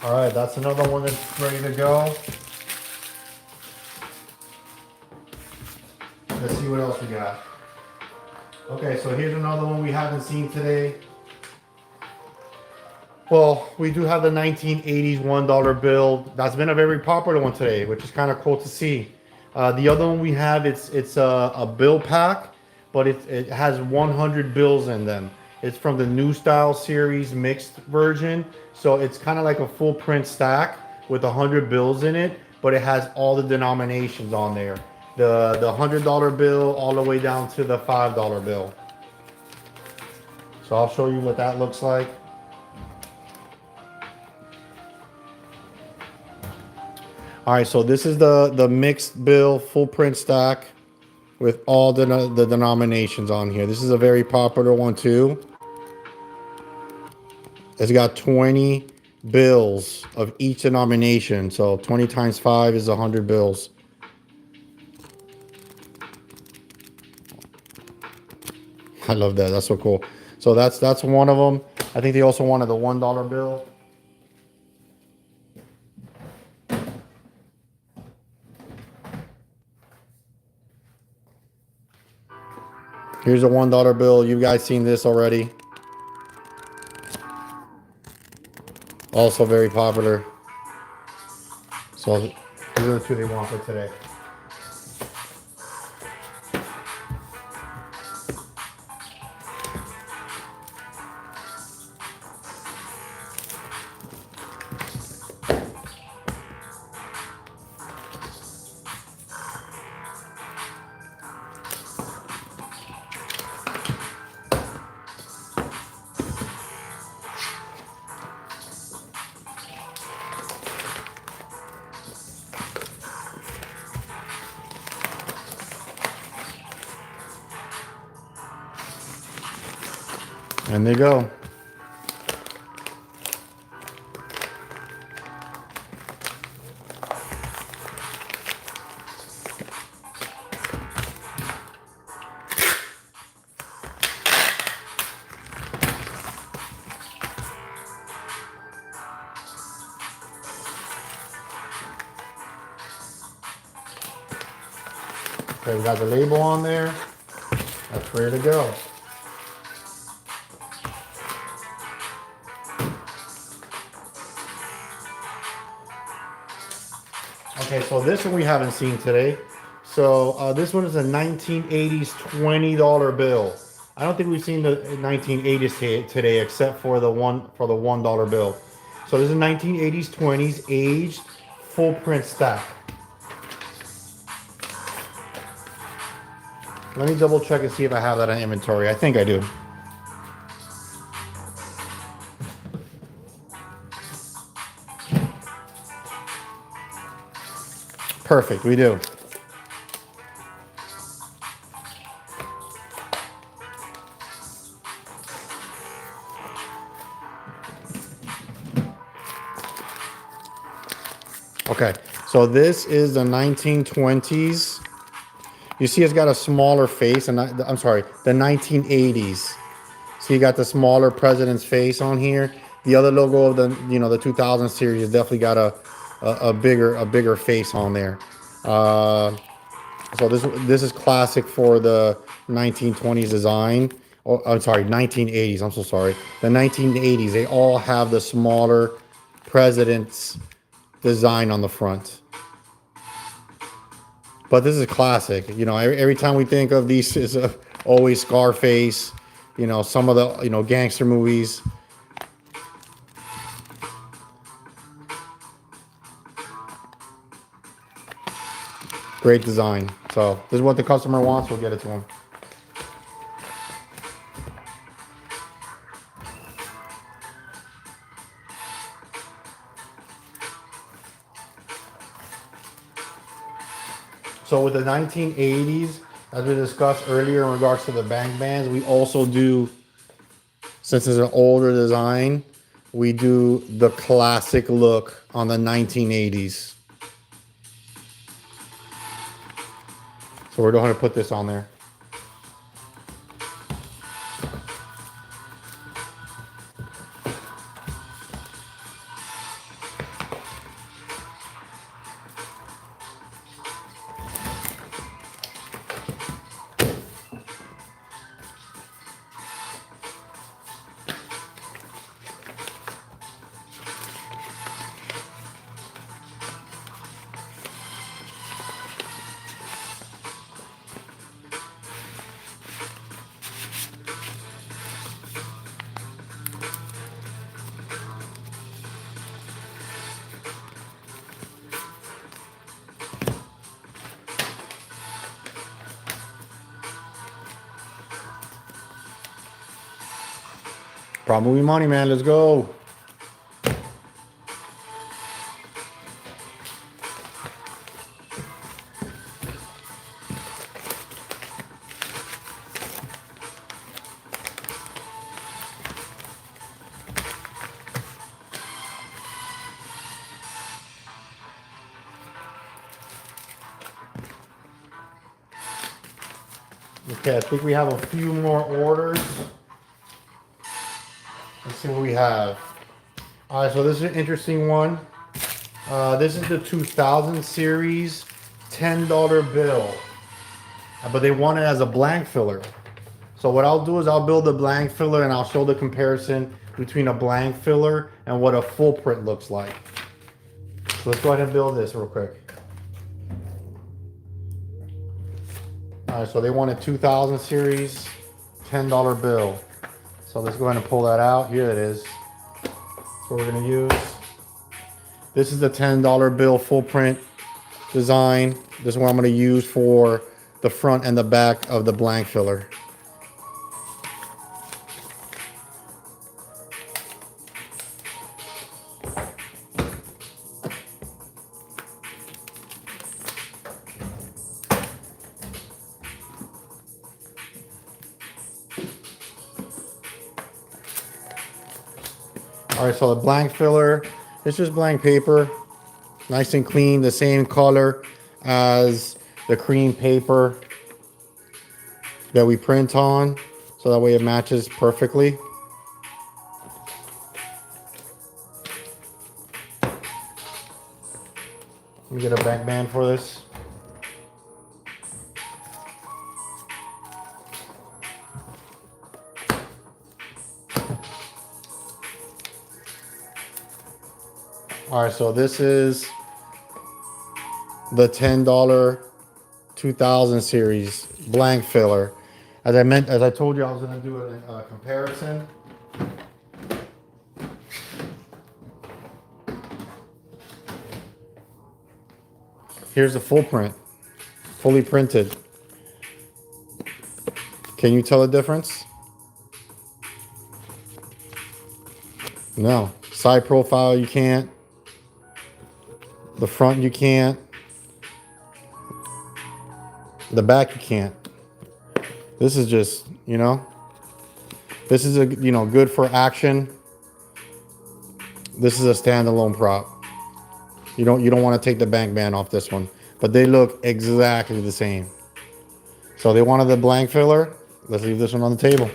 All right, that's another one that's ready to go. Let's see what else we got. Okay, so here's another one we haven't seen today. Well, we do have the 1980s $1 bill. That's been a very popular one today, which is kind of cool to see. The other one we have, it's a bill pack, but it has 100 bills in them. It's from the New Style series mixed version. So it's kind of like a full print stack with 100 bills in it, but it has all the denominations on there. The $100 bill all the way down to the $5 bill. So I'll show you what that looks like. All right, so this is the mixed bill full print stack with all the denominations on here. This is a very popular one too. It's got 20 bills of each denomination. So 20 times 5 is 100 bills. I love that. That's so cool. So that's one of them. I think they also wanted the $1 bill. Here's a $1 bill. You guys seen this already. Also very popular. So these are the two they want for today. And they go. Okay, we got the label on there. That's ready to go. Okay, so this one we haven't seen today. So this one is a 1980s $20 bill. I don't think we've seen the 1980s today, except for the $1 bill. So this is 1980s 20s aged full print stack. Let me double check and see if I have that in inventory. I think I do. Perfect, we do. Okay, so this is the 1920s. You see it's got a smaller face, and I'm sorry, the 1980s. So you got the smaller president's face on here. The other logo of the 2000 series has definitely got a bigger face on there. So this is classic for the 1920s design. Oh, I'm sorry, 1980s. I'm so sorry. The 1980s. They all have the smaller president's design on the front. But this is classic. You know, every time we think of these, is always Scarface. You know, some of the gangster movies. Great design. So this is what the customer wants. We'll get it to him. So with the 1980s, as we discussed earlier in regards to the bank bands, we also do, since it's an older design, we do the classic look on the 1980s. So we're going to put this on there. Probably money, man. Let's go. Okay, I think we have a few more orders. Let's see what we have. All right, so this is an interesting one. This is the 2000 series $10 bill, but they want it as a blank filler. So what I'll do is I'll build a blank filler and I'll show the comparison between a blank filler and what a full print looks like. So let's go ahead and build this real quick. All right, so they want a 2000 series $10 bill. So let's go ahead and pull that out. Here it is. That's what we're gonna use. This is the $10 bill full print design. This is what I'm gonna use for the front and the back of the blank filler. All right, so the blank filler, it's just blank paper, nice and clean, the same color as the cream paper that we print on, so that way it matches perfectly. Let me get a back band for this. All right, so this is the $10 2000 series blank filler. As I told you, I was going to do a comparison. Here's the full print, fully printed. Can you tell the difference? No. Side profile, you can't. The front, you can't. The back, you can't. This is just, this is good for action. This is a standalone prop. You don't want to take the bank band off this one, but they look exactly the same. So they wanted the blank filler. Let's leave this one on the table.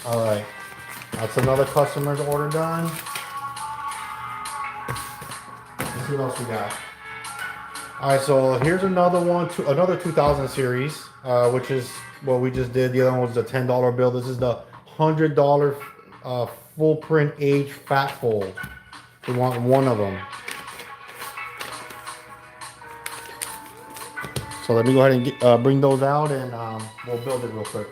All right, that's another customer's order done. Let's see what else we got. All right, so here's another one, another 2000 series, which is what we just did. The other one was the $10 bill. This is the $100 full print age fat fold. We want one of them. So let me go ahead and bring those out, and we'll build it real quick.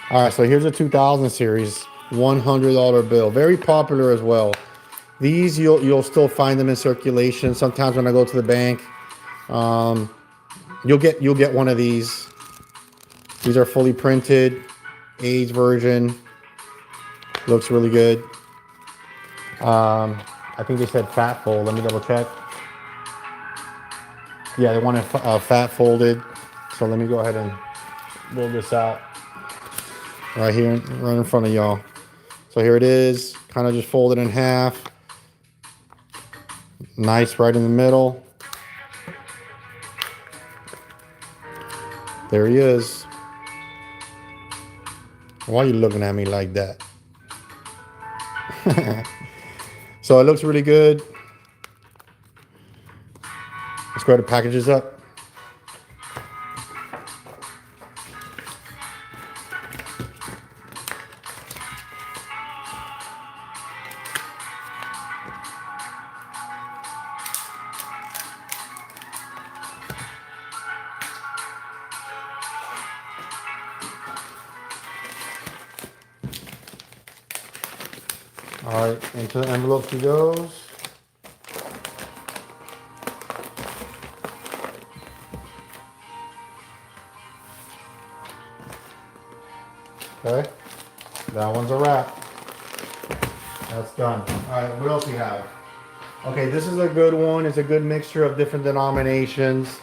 All right, so here's a 2000 series $100 bill, very popular as well. These you'll still find them in circulation. Sometimes when I go to the bank, you'll get one of these. These are fully printed, age version. Looks really good. I think they said fat fold. Let me double check. Yeah, they want it fat folded. So let me go ahead and build this out. Right here, right in front of y'all. So here it is, kind of just folded in half. Nice right in the middle. There he is. Why are you looking at me like that? So it looks really good. Let's go ahead and package this up. All right, into the envelope he goes. Okay, that one's a wrap. That's done. All right, what else we have? Okay, this is a good one. It's a good mixture of different denominations.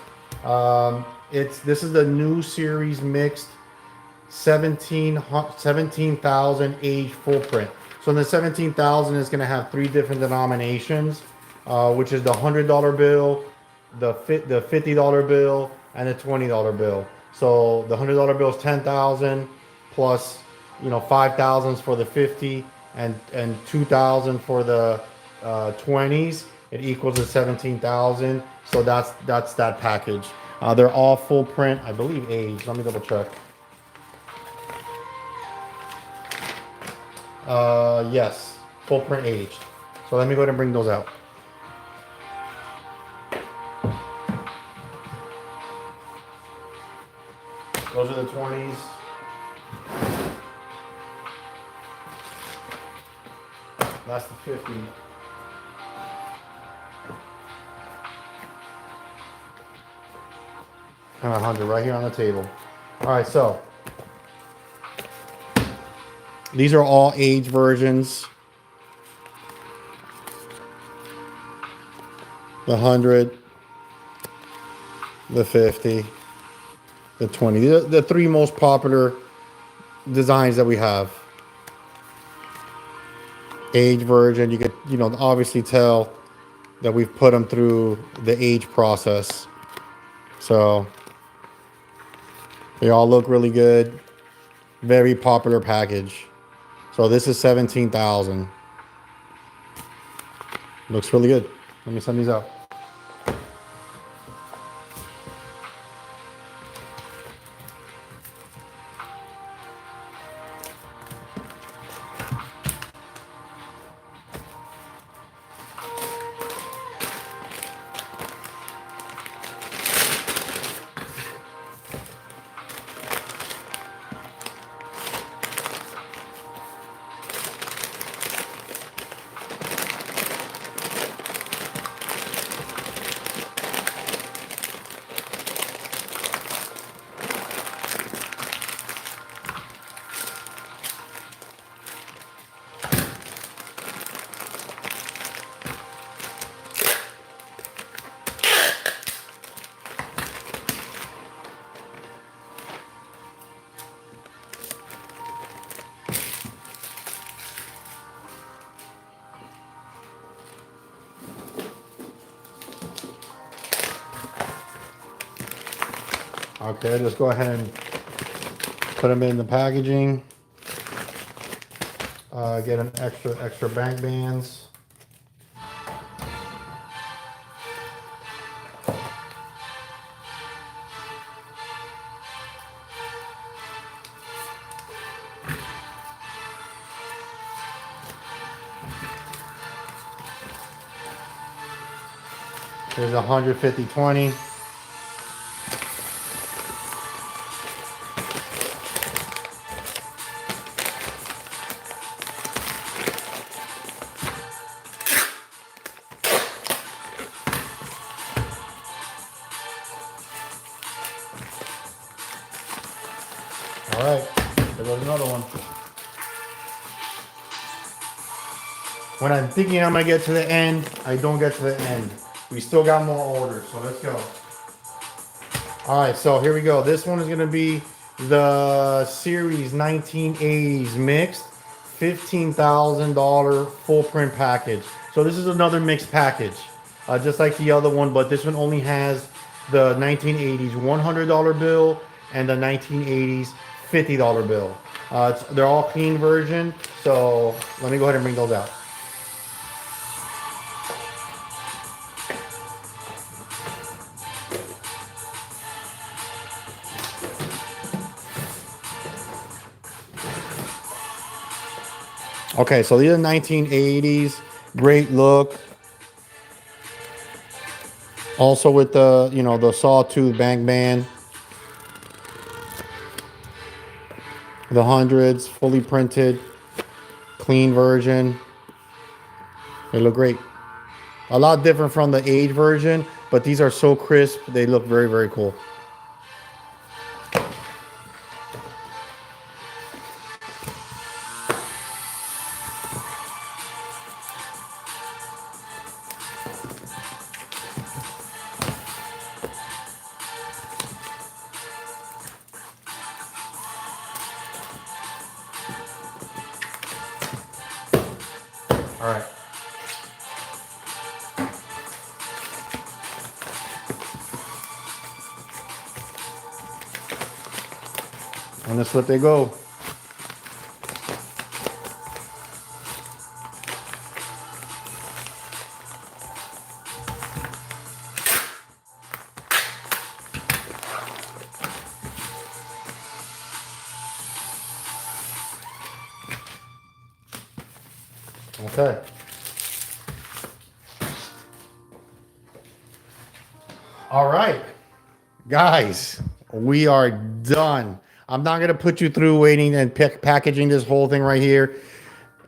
This is the new series mixed 17,000 age full print. So in the 17,000 is going to have 3 different denominations, which is the $100 bill, the $50 bill and the $20 bill. So the $100 bill is 10,000 plus, 5,000 for the 50 and 2,000 for the 20s. It equals to 17,000. So that's that package. They're all full print, I believe, aged. Let me double check. Yes, full print aged. So let me go ahead and bring those out. Those are the 20s. That's the 50. And 100 right here on the table. All right, so these are all age versions. The 100, the 50, the 20. These are the three most popular designs that we have. Age version, you could, obviously tell that we've put them through the age process. So they all look really good. Very popular package. So this is 17,000. Looks really good. Let me send these out. Okay, let's go ahead and put them in the packaging. Get them extra bank bands. There's 150, 20. All right, there goes another one. When I'm thinking I'm gonna get to the end, I don't get to the end. We still got more orders, so let's go. All right, so here we go. This one is gonna be the Series 1980s mixed, $15,000 full print package. So this is another mixed package, just like the other one, but this one only has the 1980s $100 bill and the 1980s $50 bill. They're all clean version, so let me go ahead and bring those out. Okay, so these are 1980s, great look. Also with the, the sawtooth bank band. The hundreds, fully printed, clean version. They look great. A lot different from the age version, but these are so crisp. They look very, very cool. All right. And that's what they go. Okay. All right, guys, we are done. I'm not gonna put you through waiting and packaging this whole thing right here.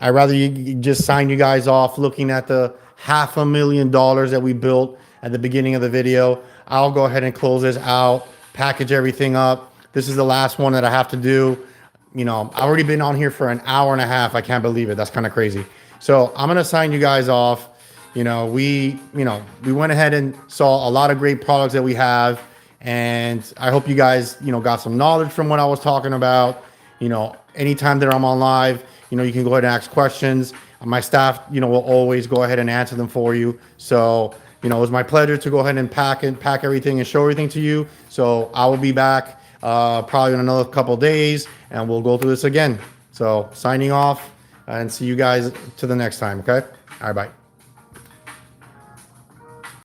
I'd rather you just sign you guys off looking at the $500,000 that we built at the beginning of the video. I'll go ahead and close this out, package everything up. This is the last one that I have to do. You know, I've already been on here for an hour and a half. I can't believe it. That's kind of crazy. So I'm gonna sign you guys off. We went ahead and saw a lot of great products that we have, and I hope you guys, got some knowledge from what I was talking about. Anytime that I'm on live, you can go ahead and ask questions. My staff, will always go ahead and answer them for you. So, it was my pleasure to go ahead and pack everything and show everything to you. So I will be back probably in another couple of days, and we'll go through this again. So signing off, and see you guys to the next time. Okay. All right. Bye.